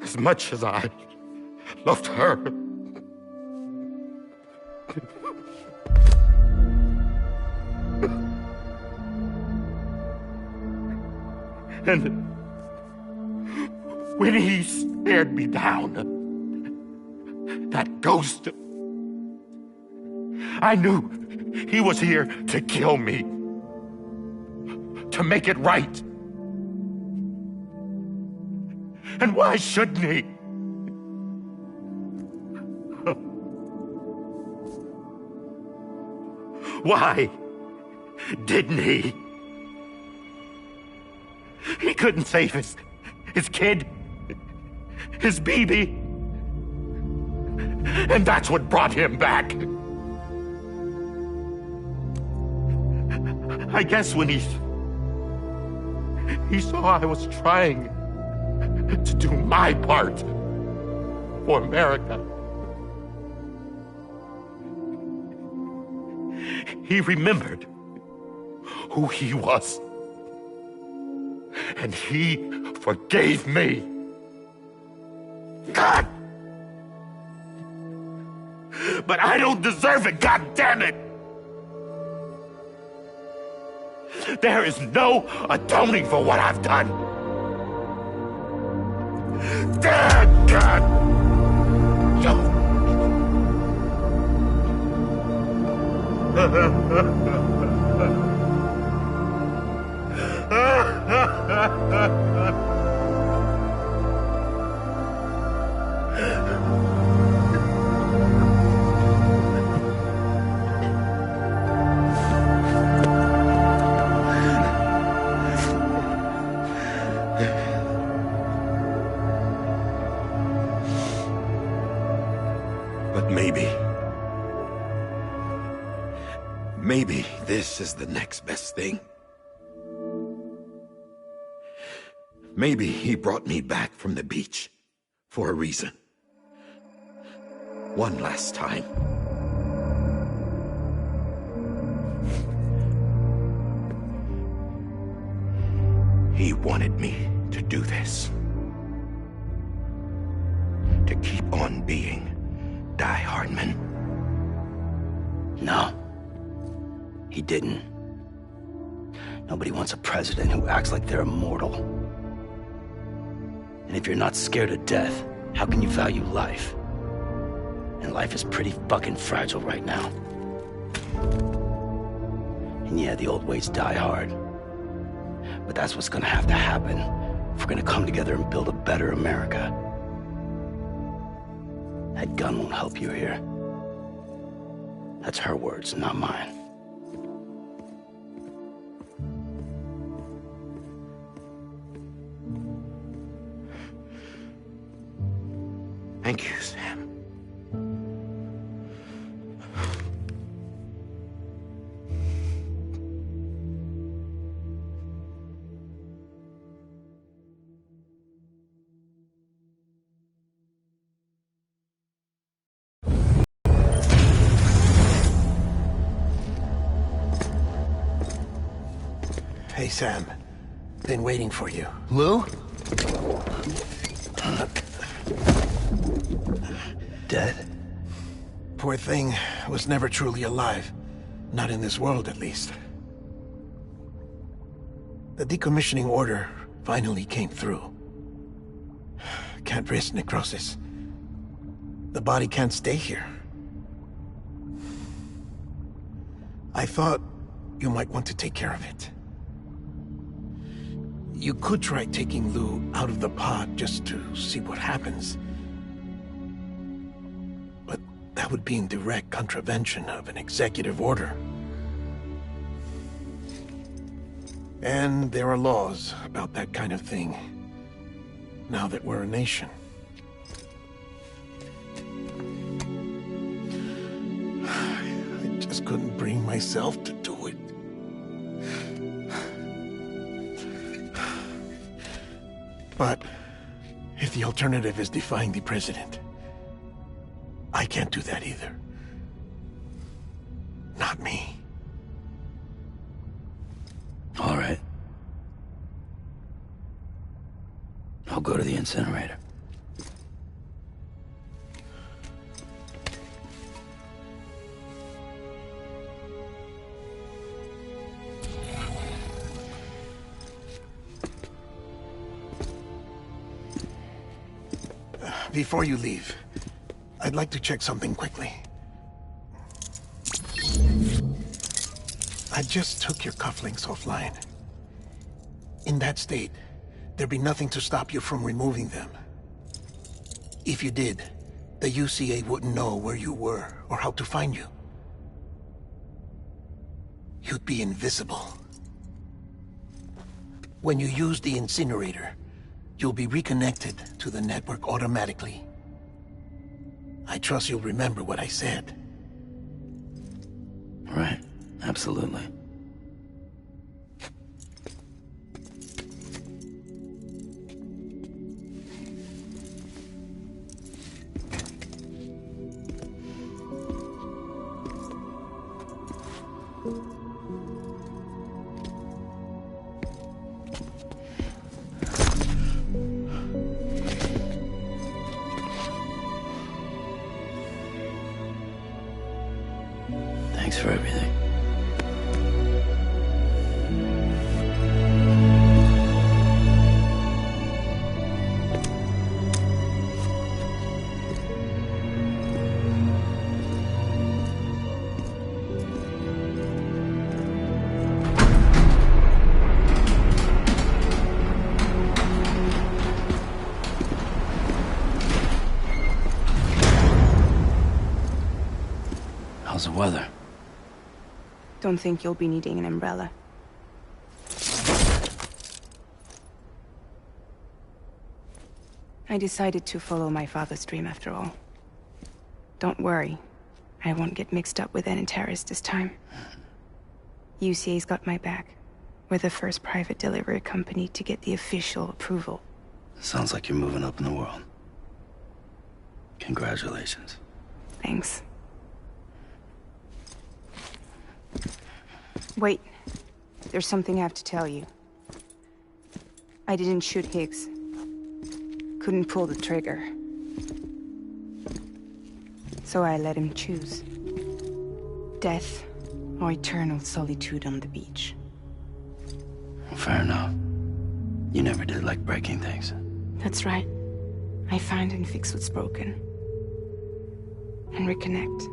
as much as I loved her. And when he stared me down, that ghost, I knew he was here to kill me, to make it right. And why shouldn't he? Why didn't he? He couldn't save his kid, his baby. And that's what brought him back. I guess when he saw I was trying to do my part for America, he remembered who he was. And he forgave me. God! But I don't deserve it, God damn it! There is no atoning for what I've done. Damn, God! But maybe this is the next best thing. Maybe he brought me back from the beach for a reason. One last time. He wanted me to do this. To keep on being Die Hardman. No. He didn't. Nobody wants a president who acts like they're immortal. And if you're not scared of death, how can you value life? And life is pretty fucking fragile right now. And yeah, the old ways die hard. But that's what's gonna have to happen if we're gonna come together and build a better America. That gun won't help you here. That's her words, not mine. Thank you, Sam. Hey, Sam. Been waiting for you. Lou? Dead? Poor thing was never truly alive. Not in this world, at least. The decommissioning order finally came through. Can't risk necrosis. The body can't stay here. I thought you might want to take care of it. You could try taking Lou out of the pod just to see what happens. But that would be in direct contravention of an executive order. And there are laws about that kind of thing, now that we're a nation. couldn't bring myself to do it. But if the alternative is defying the president, I can't do that either. Not me. All right. I'll go to the incinerator. Before you leave, I'd like to check something quickly. I just took your cufflinks offline. In that state, there'd be nothing to stop you from removing them. If you did, the UCA wouldn't know where you were or how to find you. You'd be invisible. When you use the incinerator, you'll be reconnected to the network automatically. I trust you'll remember what I said. Right. Absolutely. Thanks for everything. How's the weather? Don't think you'll be needing an umbrella. I decided to follow my father's dream after all. Don't worry. I won't get mixed up with any terrorists this time. UCA's got my back. We're the first private delivery company to get the official approval. Sounds like you're moving up in the world. Congratulations. Thanks. Wait. There's something I have to tell you. I didn't shoot Higgs. Couldn't pull the trigger. So I let him choose. Death or eternal solitude on the beach. Fair enough. You never did like breaking things. That's right. I find and fix what's broken. And reconnect.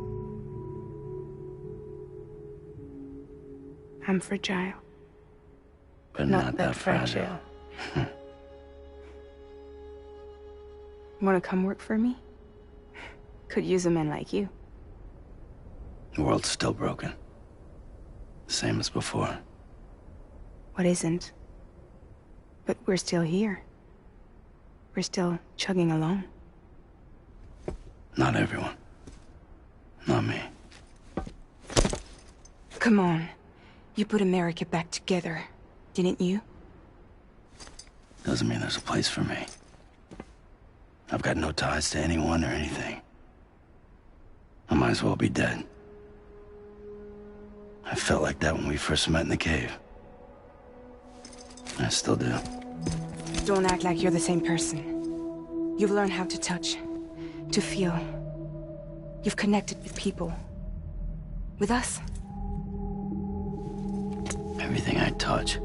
I'm fragile. But not that fragile. Wanna come work for me? Could use a man like you. The world's still broken. Same as before. What isn't? But we're still here. We're still chugging along. Not everyone. Not me. Come on. You put America back together, didn't you? Doesn't mean there's a place for me. I've got no ties to anyone or anything. I might as well be dead. I felt like that when we first met in the cave. I still do. Don't act like you're the same person. You've learned how to touch, to feel. You've connected with people. With us. Everything I touch,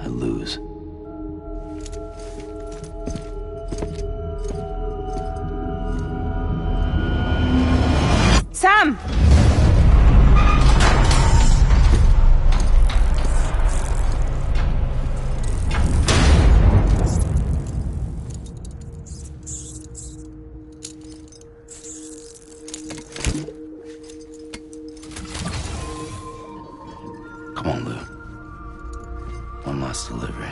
I lose. Sam! Come on, Lou. One last delivery.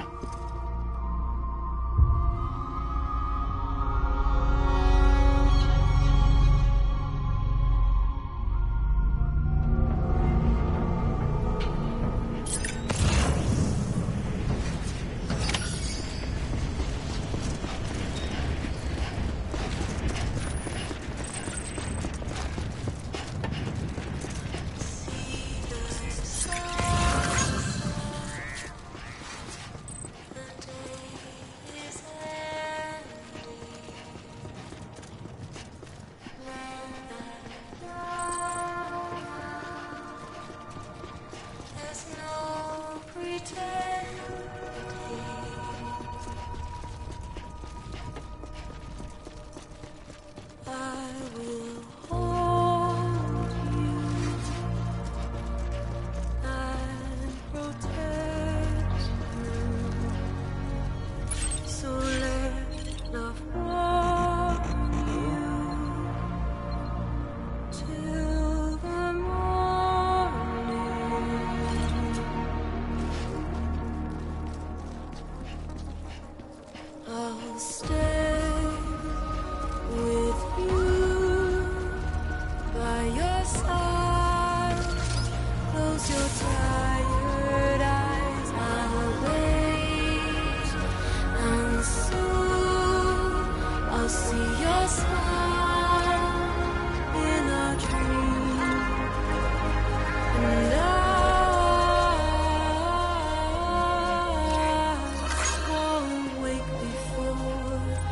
Won't wake before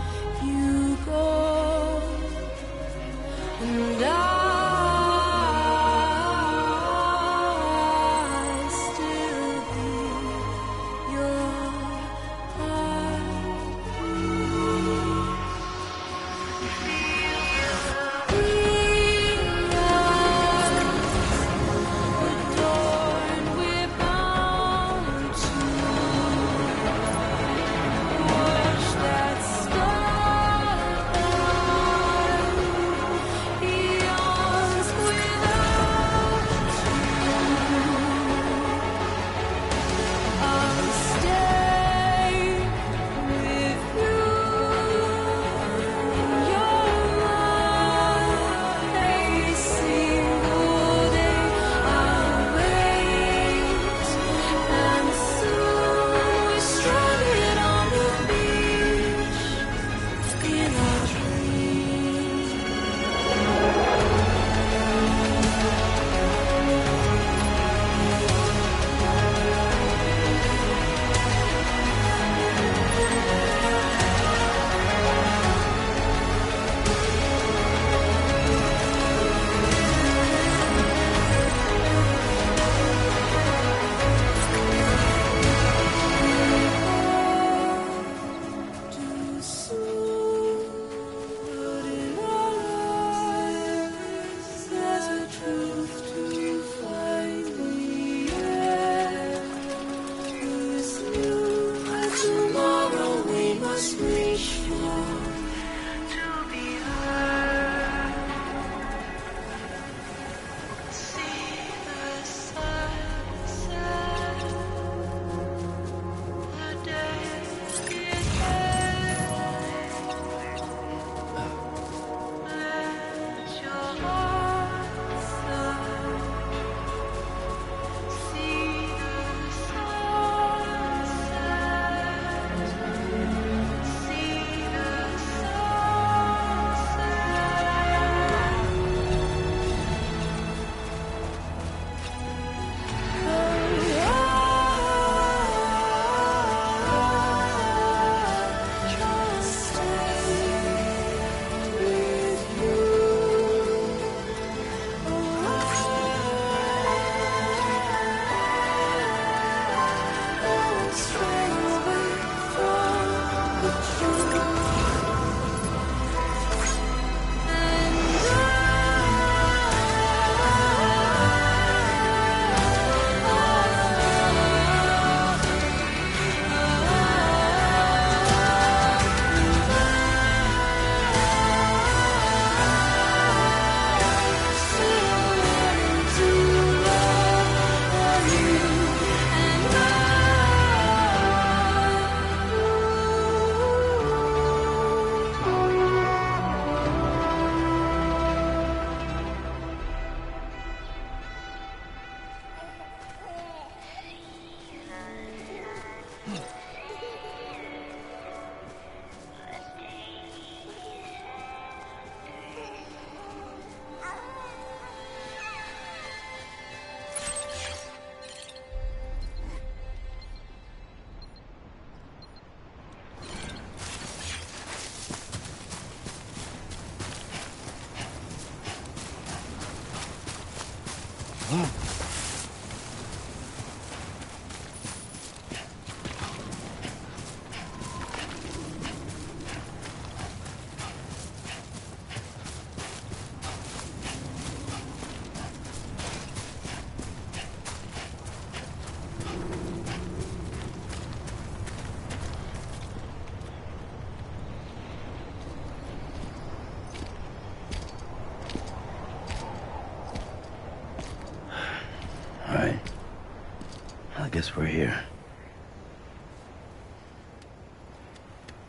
guess we're here.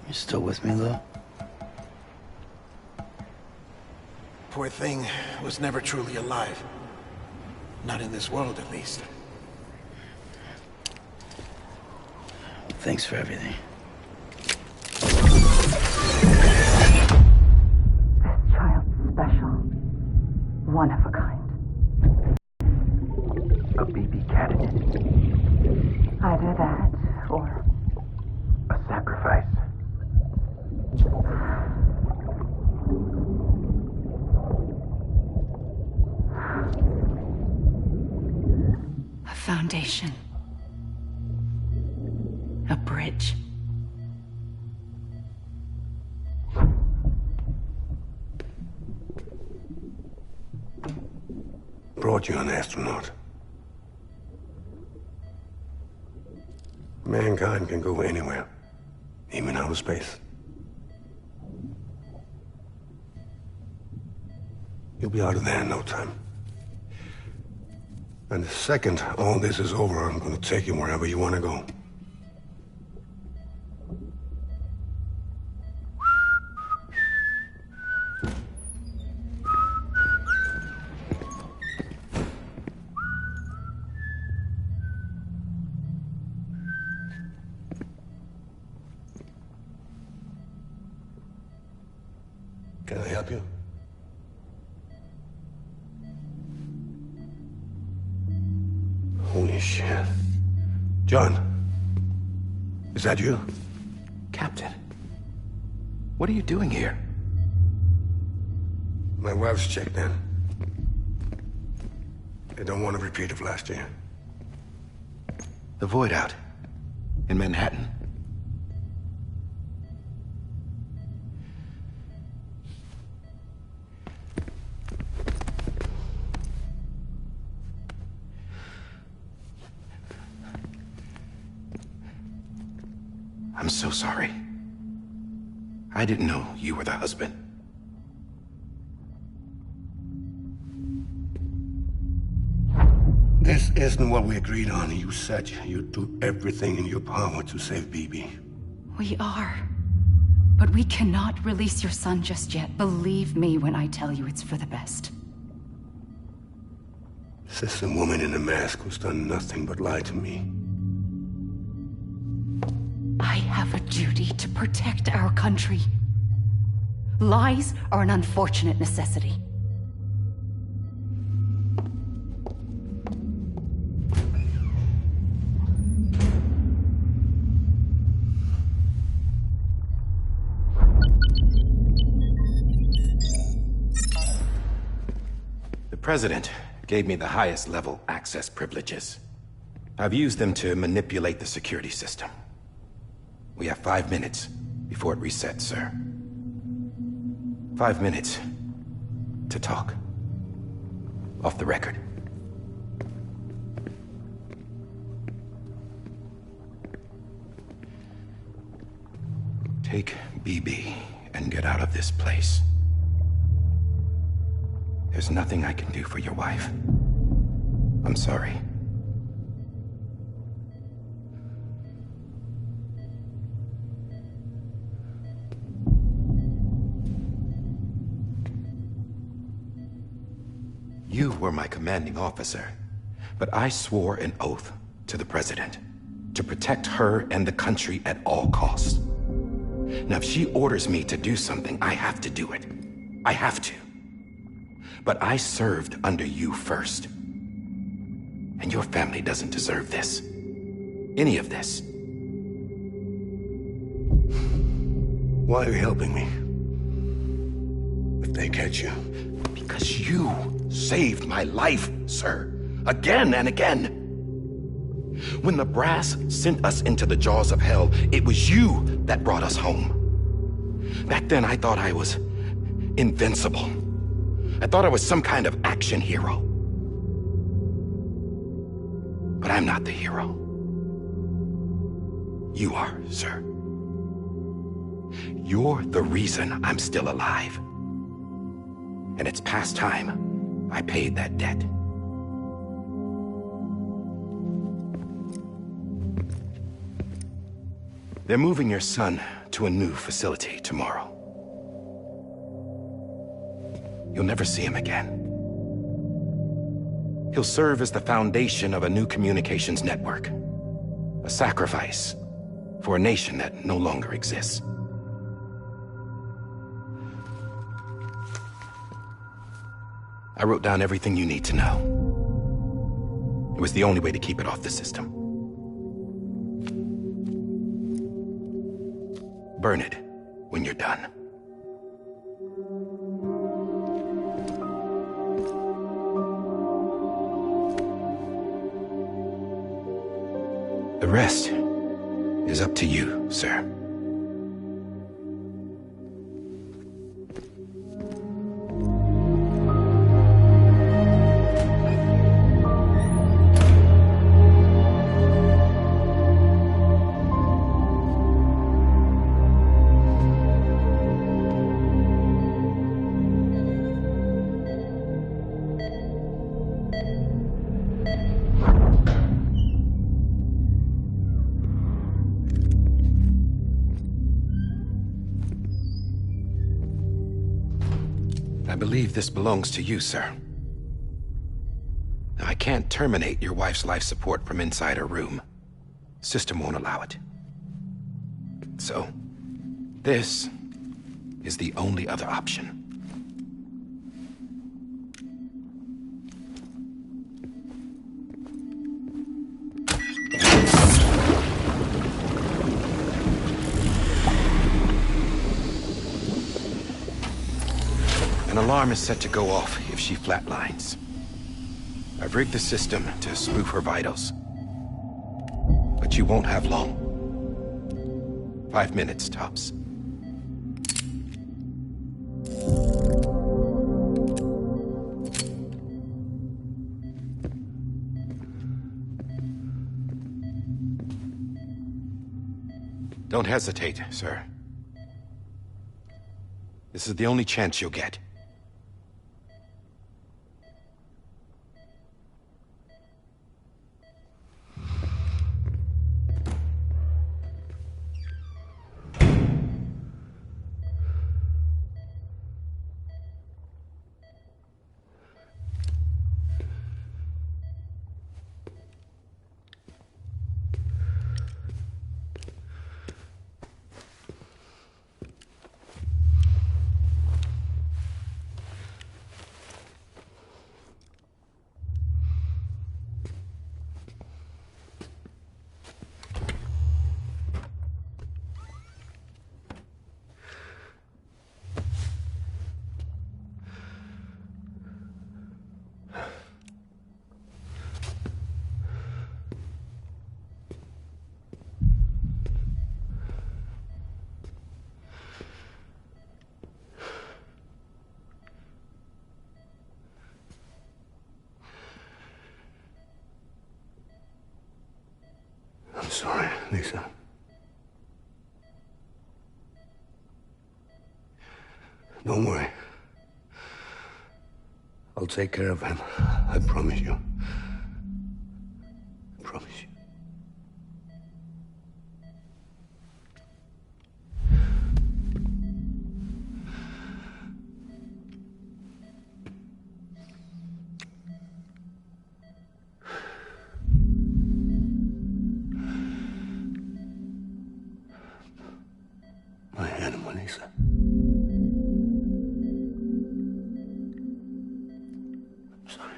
You still with me, though? Poor thing was never truly alive. Not in this world, at least. Thanks for everything. This child's special. One of a kind. A BB candidate. Either that, or... A sacrifice. A foundation. A bridge. Brought you an astronaut. Mankind can go anywhere, even outer space. You'll be out of there in no time. And the second all this is over, I'm gonna take you wherever you want to go. Can I help you? Holy shit. John, is that you? Captain, what are you doing here? My wife's checked in. They don't want a repeat of last year. The Void Out in Manhattan. I'm so sorry. I didn't know you were the husband. This isn't what we agreed on. You said you'd do everything in your power to save BB. We are. But we cannot release your son just yet. Believe me when I tell you it's for the best. This is a woman in a mask who's done nothing but lie to me. I have a duty to protect our country. Lies are an unfortunate necessity. The President gave me the highest level access privileges. I've used them to manipulate the security system. We have 5 minutes before it resets, sir. 5 minutes to talk. Off the record. Take BB and get out of this place. There's nothing I can do for your wife. I'm sorry. You were my commanding officer, but I swore an oath to the President to protect her and the country at all costs. Now, if she orders me to do something, I have to do it. I have to. But I served under you first. And your family doesn't deserve this. Any of this. Why are you helping me? If they catch you. Because you saved my life, sir. Again and again. When the brass sent us into the jaws of hell, it was you that brought us home. Back then, I thought I was invincible. I thought I was some kind of action hero. But I'm not the hero. You are, sir. You're the reason I'm still alive. And it's past time I paid that debt. They're moving your son to a new facility tomorrow. You'll never see him again. He'll serve as the foundation of a new communications network. A sacrifice for a nation that no longer exists. I wrote down everything you need to know. It was the only way to keep it off the system. Burn it when you're done. The rest is up to you, sir. I believe this belongs to you, sir. I can't terminate your wife's life support from inside her room. System won't allow it. So, this is the only other option. An alarm is set to go off if she flatlines. I've rigged the system to spoof her vitals. But you won't have long. 5 minutes, tops. Don't hesitate, sir. This is the only chance you'll get. I'm sorry, Lisa. Don't worry. I'll take care of him. I promise you. I promise you. My animal, Lisa. I'm sorry.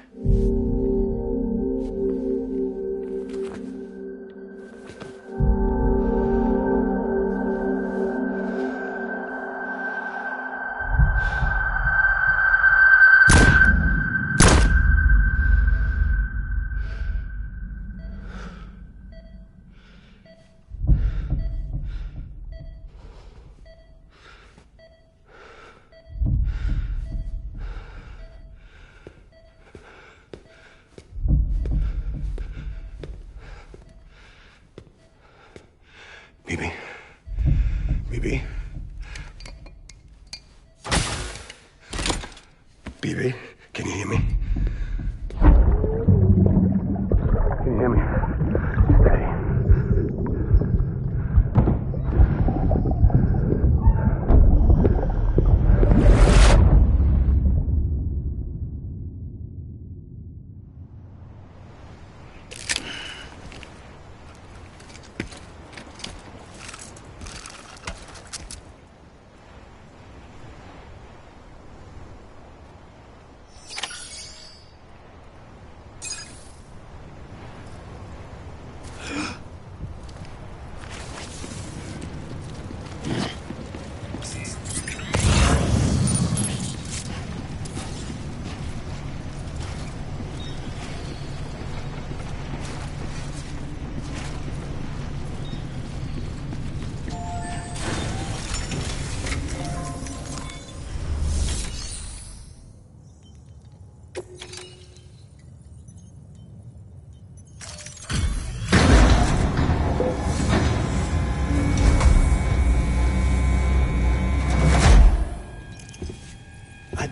Bibi? Bibi? Bibi, can you hear me? Can you hear me? Steady.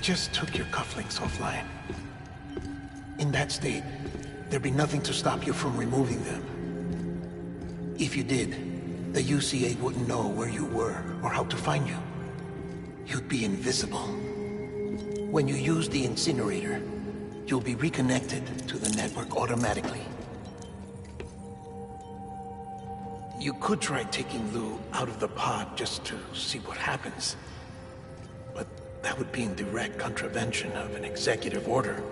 just took your cufflinks offline. In that state, there'd be nothing to stop you from removing them. If you did, the UCA wouldn't know where you were or how to find you. You'd be invisible. When you use the incinerator, you'll be reconnected to the network automatically. You could try taking Lou out of the pod just to see what happens. But that would be in direct contravention of an executive order.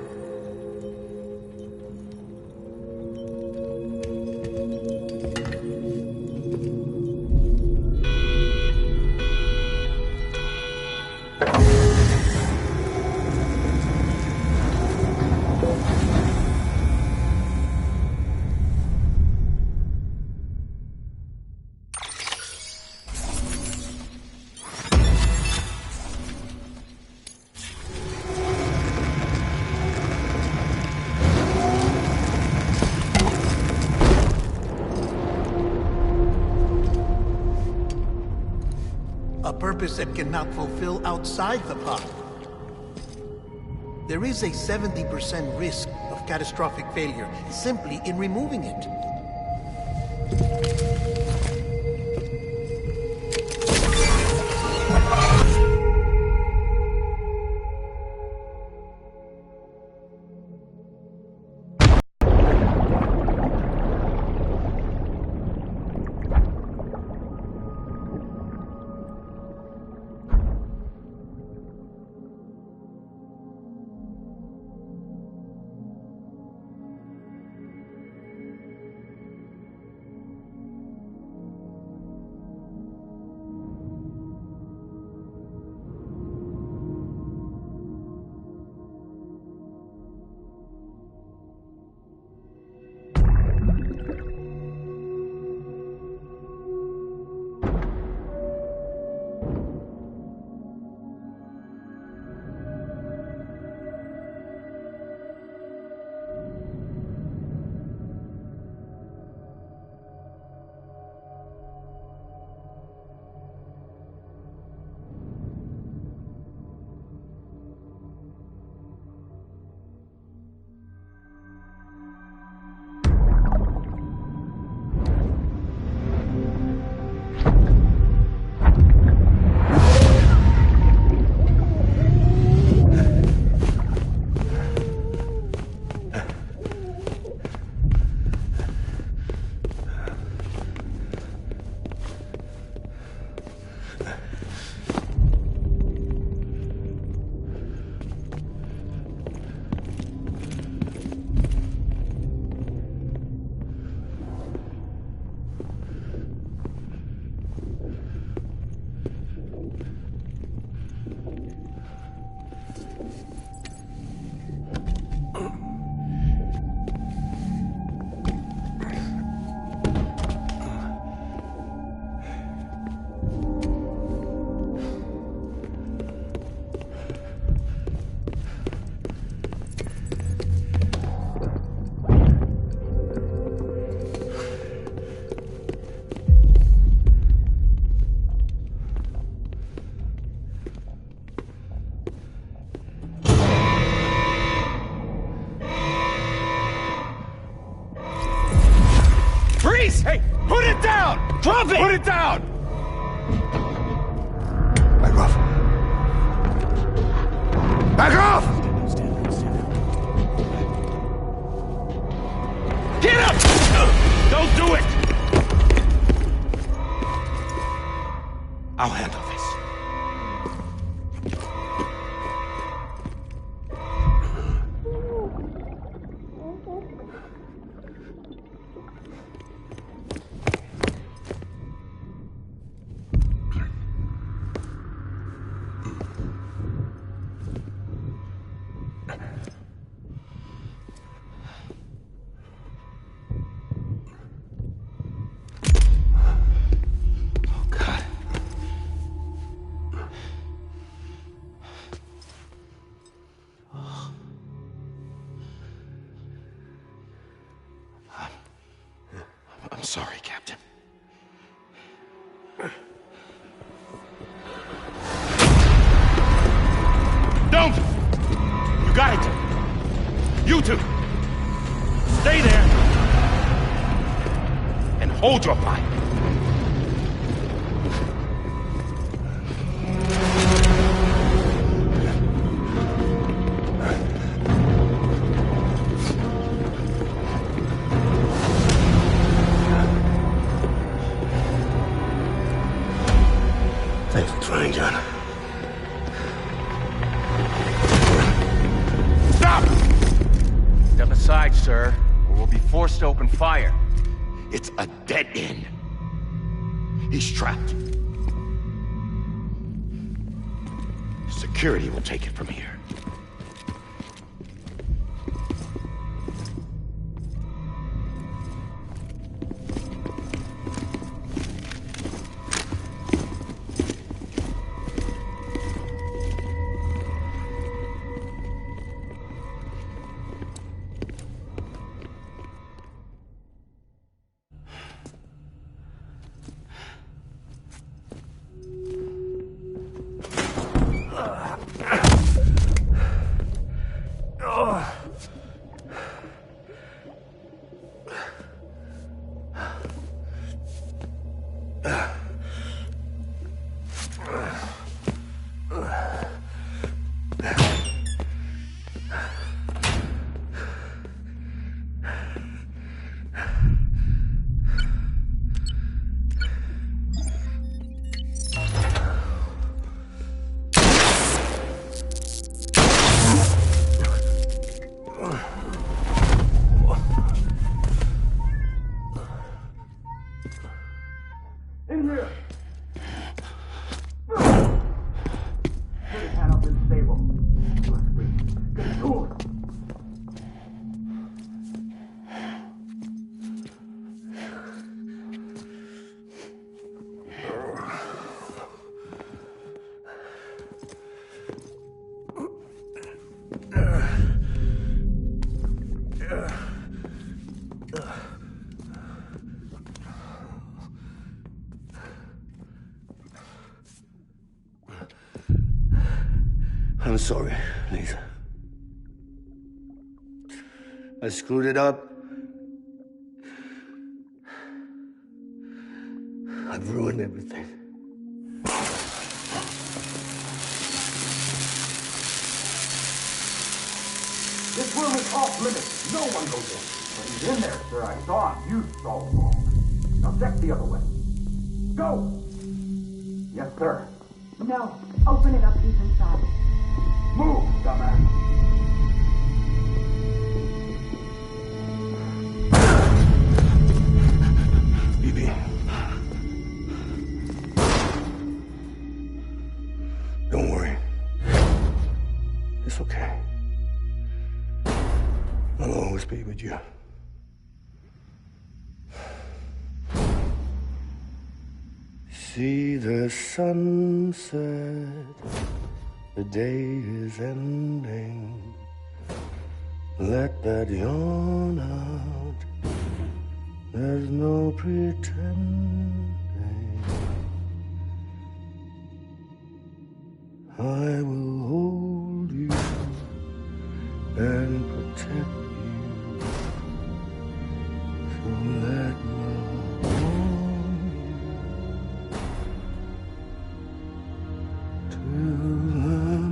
A purpose that cannot fulfill outside the pod. There is a 70% risk of catastrophic failure simply in removing it. Hey, put it down! Drop it! Put it down! Back off. Back off! Get up! Don't do it! I'll handle this. I'm sorry, Captain. Don't! You got it. You two. Stay there. And hold your fire. Thanks for trying, John. Stop! Step aside, sir, or we'll be forced to open fire. It's a dead end. He's trapped. Security will take it from here. I'm sorry, Lisa. I screwed it up. I've ruined everything. This room is off limits. No one goes in. But he's in there, sir. I saw him. You saw him wrong. Now check the other way. Go! Yes, sir. No. Open it up. He's inside. Move, dumbass. BB. Don't worry. It's okay. I'll always be with you. See the sunset, the day is ending. Let that yawn out, there's no pretending. I will hold you and protect you. So let my warm you till I'm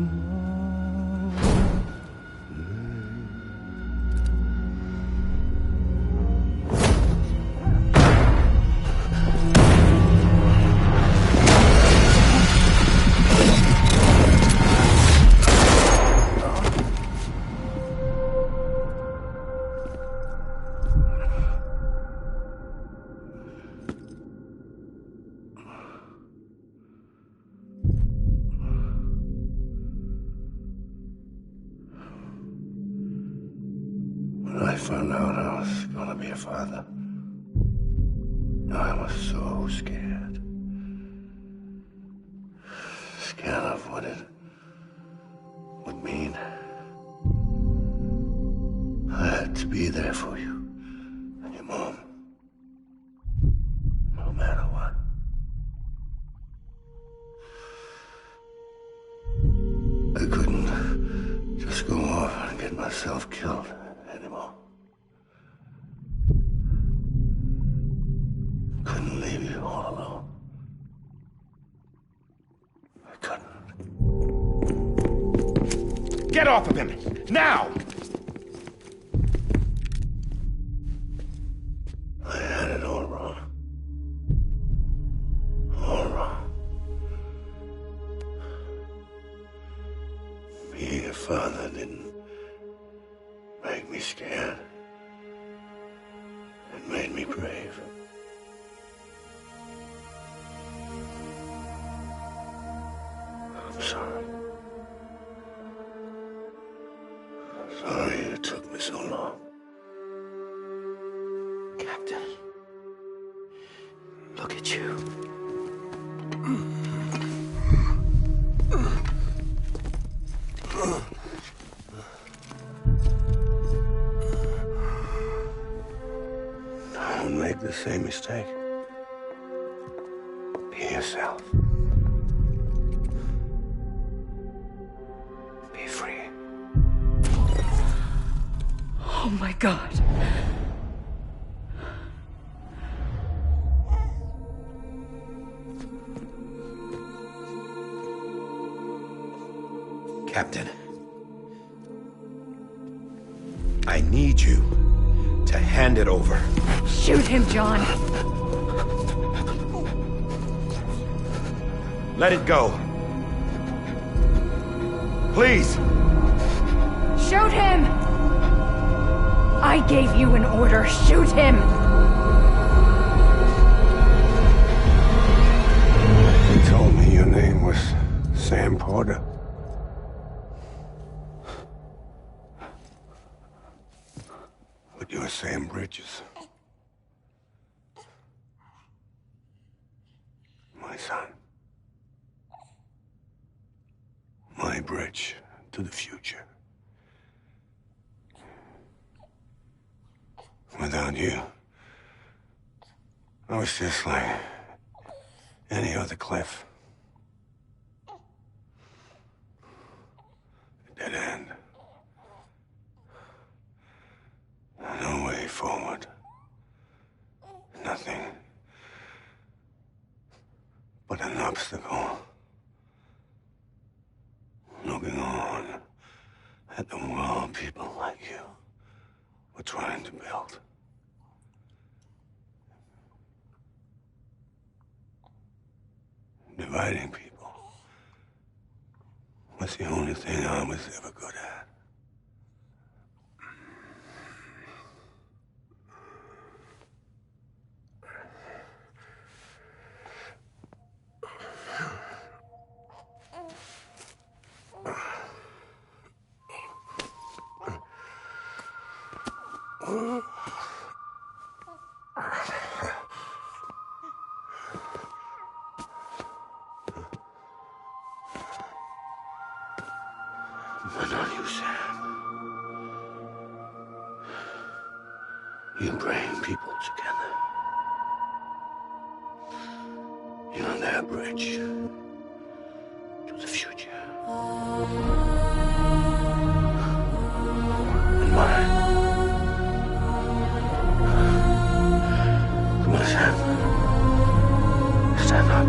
When I found out I was gonna be a father, I was so scared. Scared of what it would mean. I had to be there for you and your mom, no matter what. I couldn't just go off myself killed anymore. Couldn't leave you all alone. I couldn't. Get off of him! Now! I had it all wrong. All wrong. Being a father didn't make me scared. It made me brave. I'm sorry. Sorry it took me so long. Captain, look at you. Don't make the same mistake. Be yourself. Be free. Oh my God. Captain, I need you to hand it over. Shoot him, John. Let it go. Please. Shoot him! I gave you an order. Shoot him! You told me your name was Sam Porter. But you're Sam Bridges. My son. My bridge to the future. Without you, I was just like any other Cliff. A dead end. No way forward. Nothing but an obstacle. Looking on at the world people like you were trying to build. Dividing people was the only thing I was ever good at. But not you, Sam. You bring people together. You're their bridge to the future. And mine. Come on, Sam. Stand up.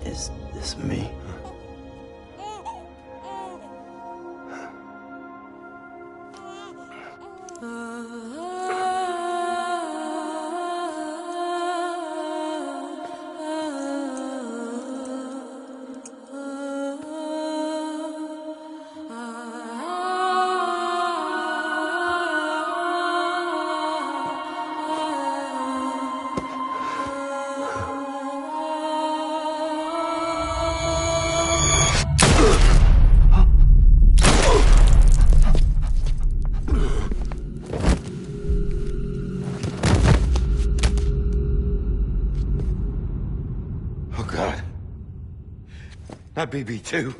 Is this me? Not BB2.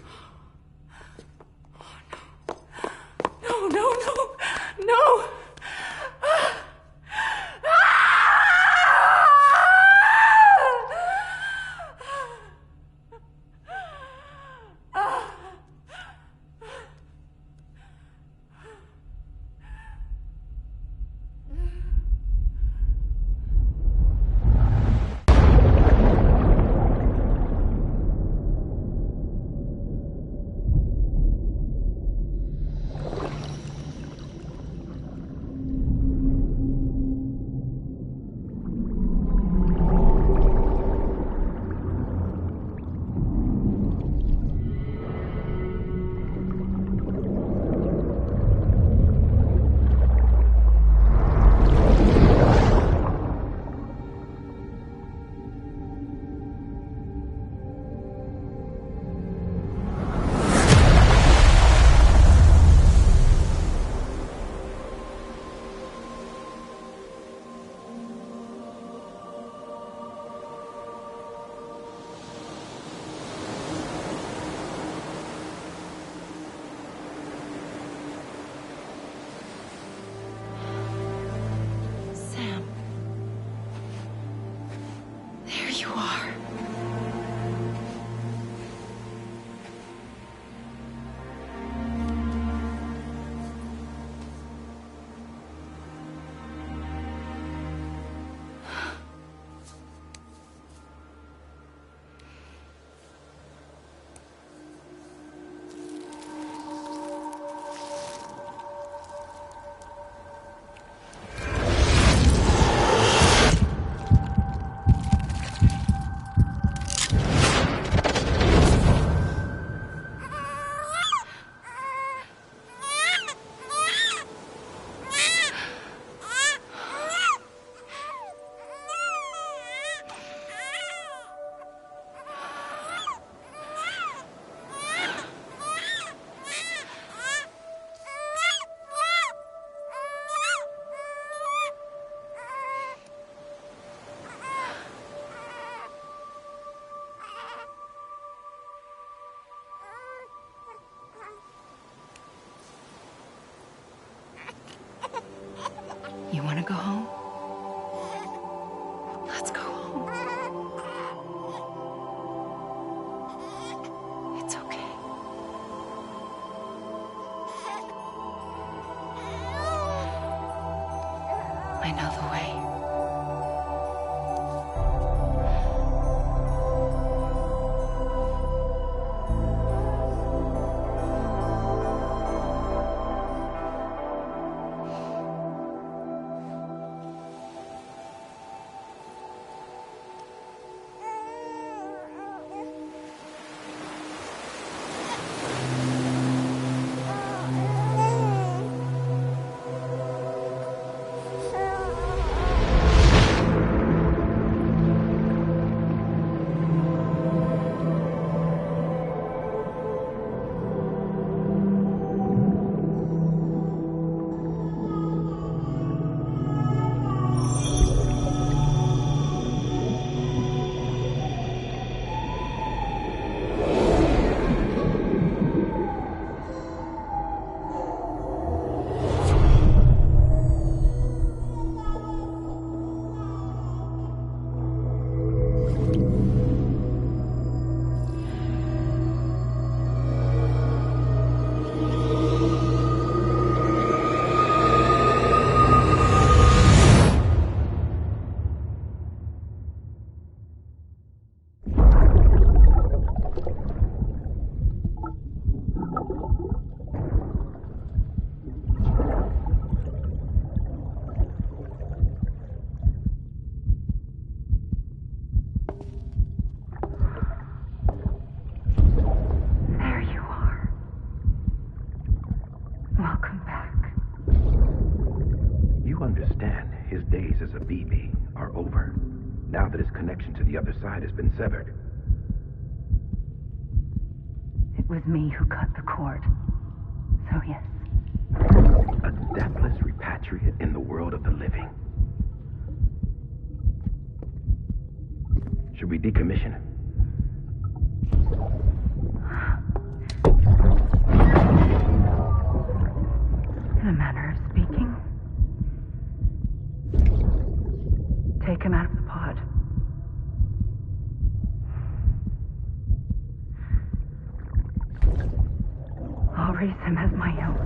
Let's go home. It's okay. I know the way. Now that his connection to the other side has been severed. It was me who cut the cord. So yes. A deathless repatriate in the world of the living. Should we decommission him? In a manner of speaking. Take him out of the pod. I'll raise him as my own.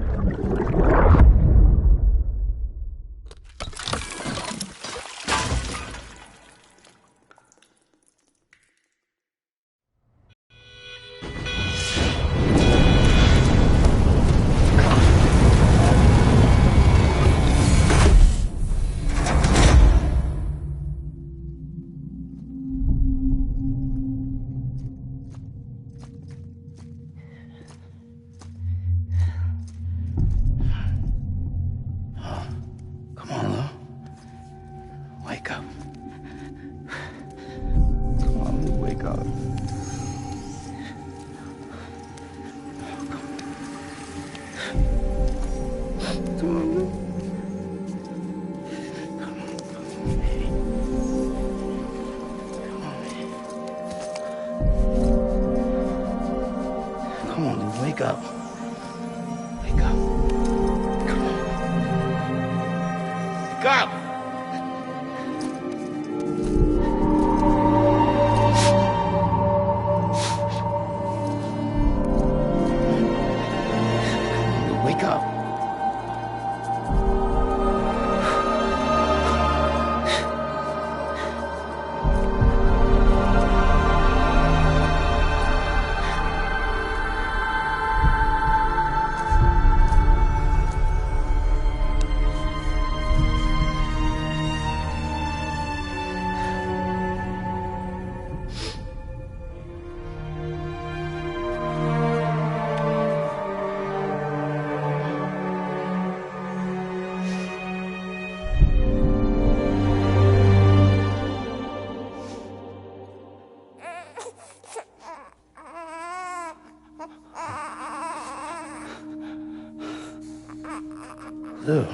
Wake up. Wake up. Come on. Wake up! Wake up. Lou.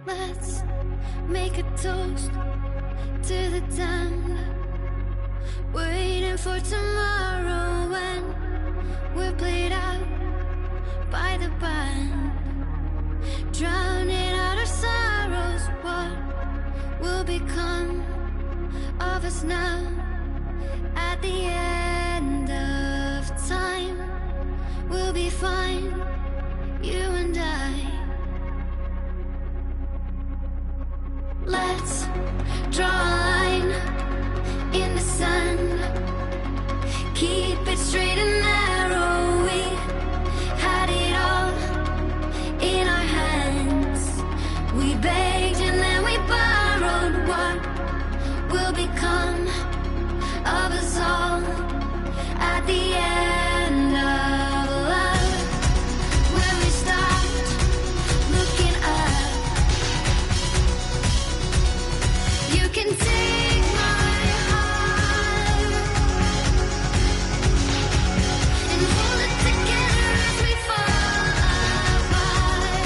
Let's make a toast to the damned, waiting for tomorrow when we're played out by the band, drowning out our sorrows. What will become of us now at the end of time? We'll be fine, you and I. We begged and then we borrowed. What will become of us all at the end of love? When we stopped looking up, you can take my heart and hold it together as we fall apart.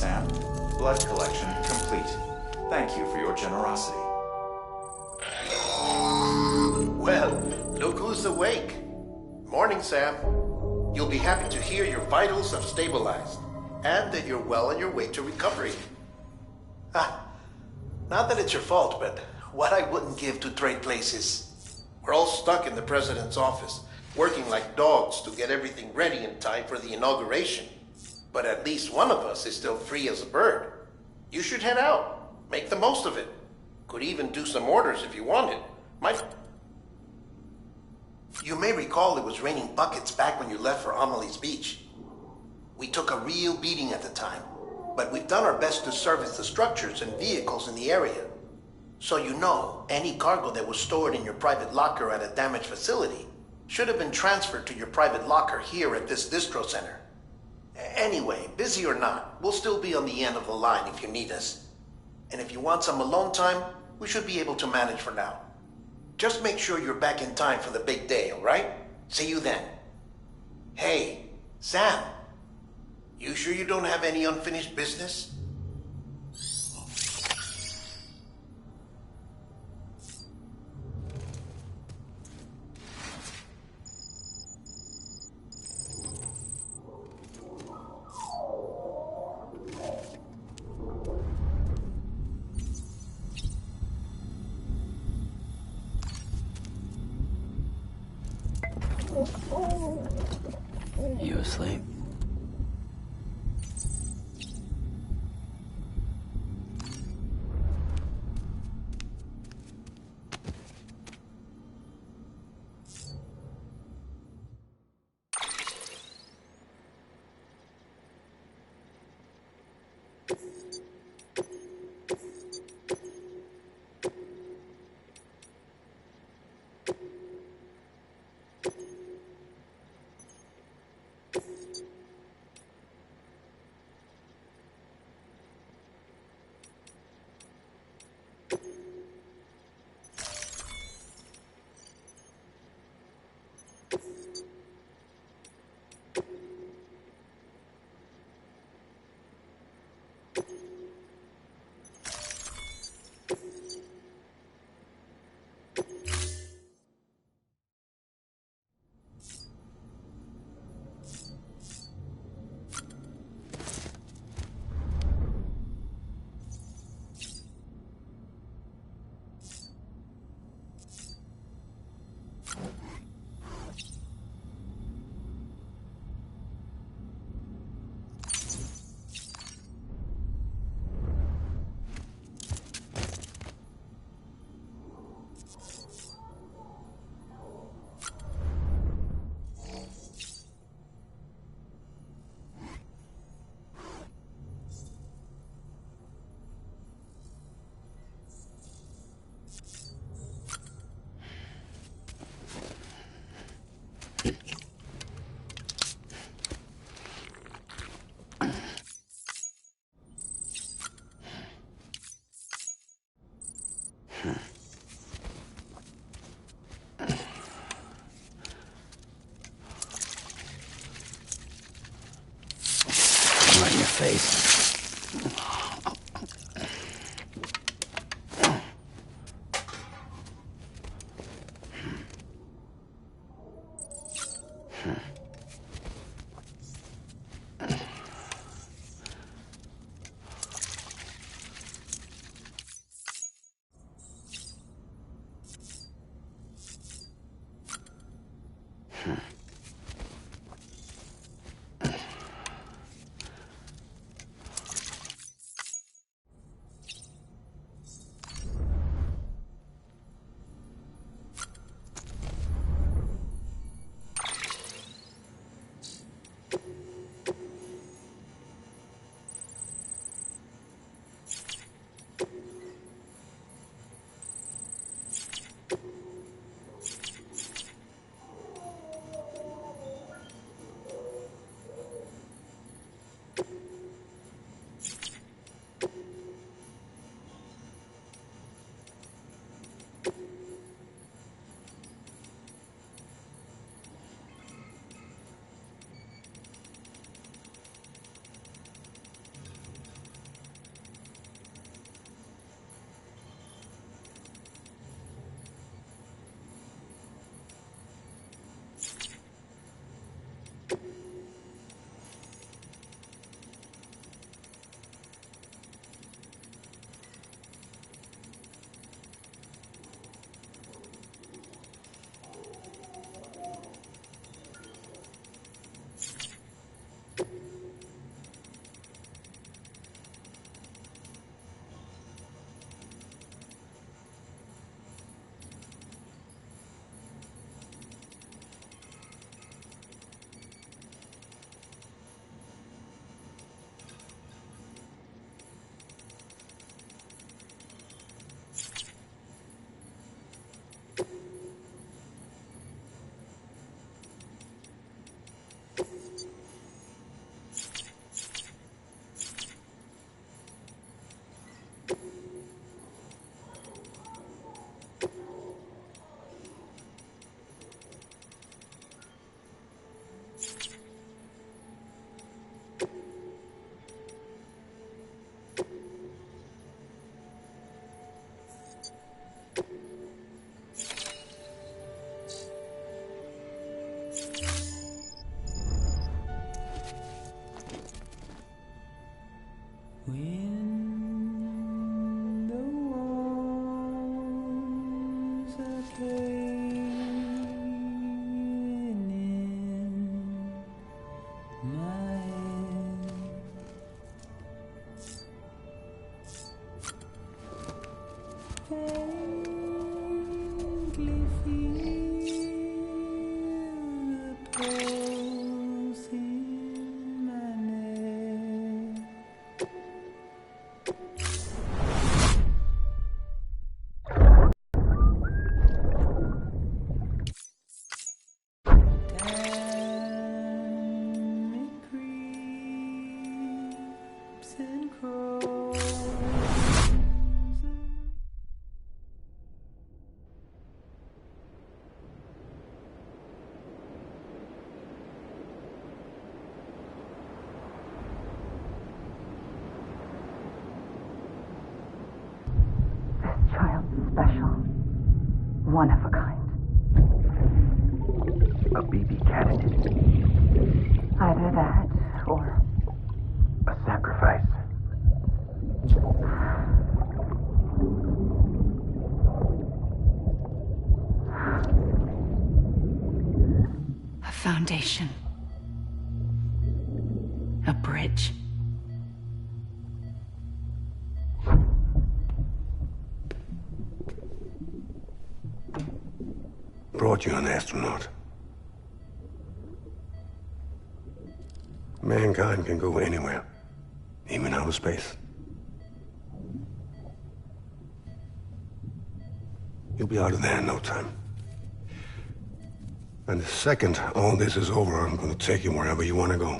Sam. Blood collection complete. Thank you for your generosity. Well, look who's awake. Morning, Sam. You'll be happy to hear your vitals have stabilized, and that you're well on your way to recovery. Not that it's your fault, but what I wouldn't give to trade places. We're all stuck in the president's office, working like dogs to get everything ready in time for the inauguration. But at least one of us is still free as a bird. You should head out. Make the most of it. Could even do some orders if you wanted. You may recall it was raining buckets back when you left for Amelie's Beach. We took a real beating at the time, but we've done our best to service the structures and vehicles in the area. So you know, any cargo that was stored in your private locker at a damaged facility should have been transferred to your private locker here at this distro center. Anyway, busy or not, we'll still be on the end of the line if you need us. And if you want some alone time, we should be able to manage for now. Just make sure you're back in time for the big day, all right? See you then. Hey, Sam. You sure you don't have any unfinished business? You asleep? Right in your face. When the walls are caving in my head, faintly feel the pulse in my neck. Time it creeps and crawls. This child's special. One of a kind. A BB candidate. Either that or A sacrifice. A foundation. A bridge. Brought you an astronaut. Mankind can go anywhere, even outer space. You'll be out of there in no time. And the second all this is over, I'm going to take you wherever you want to go.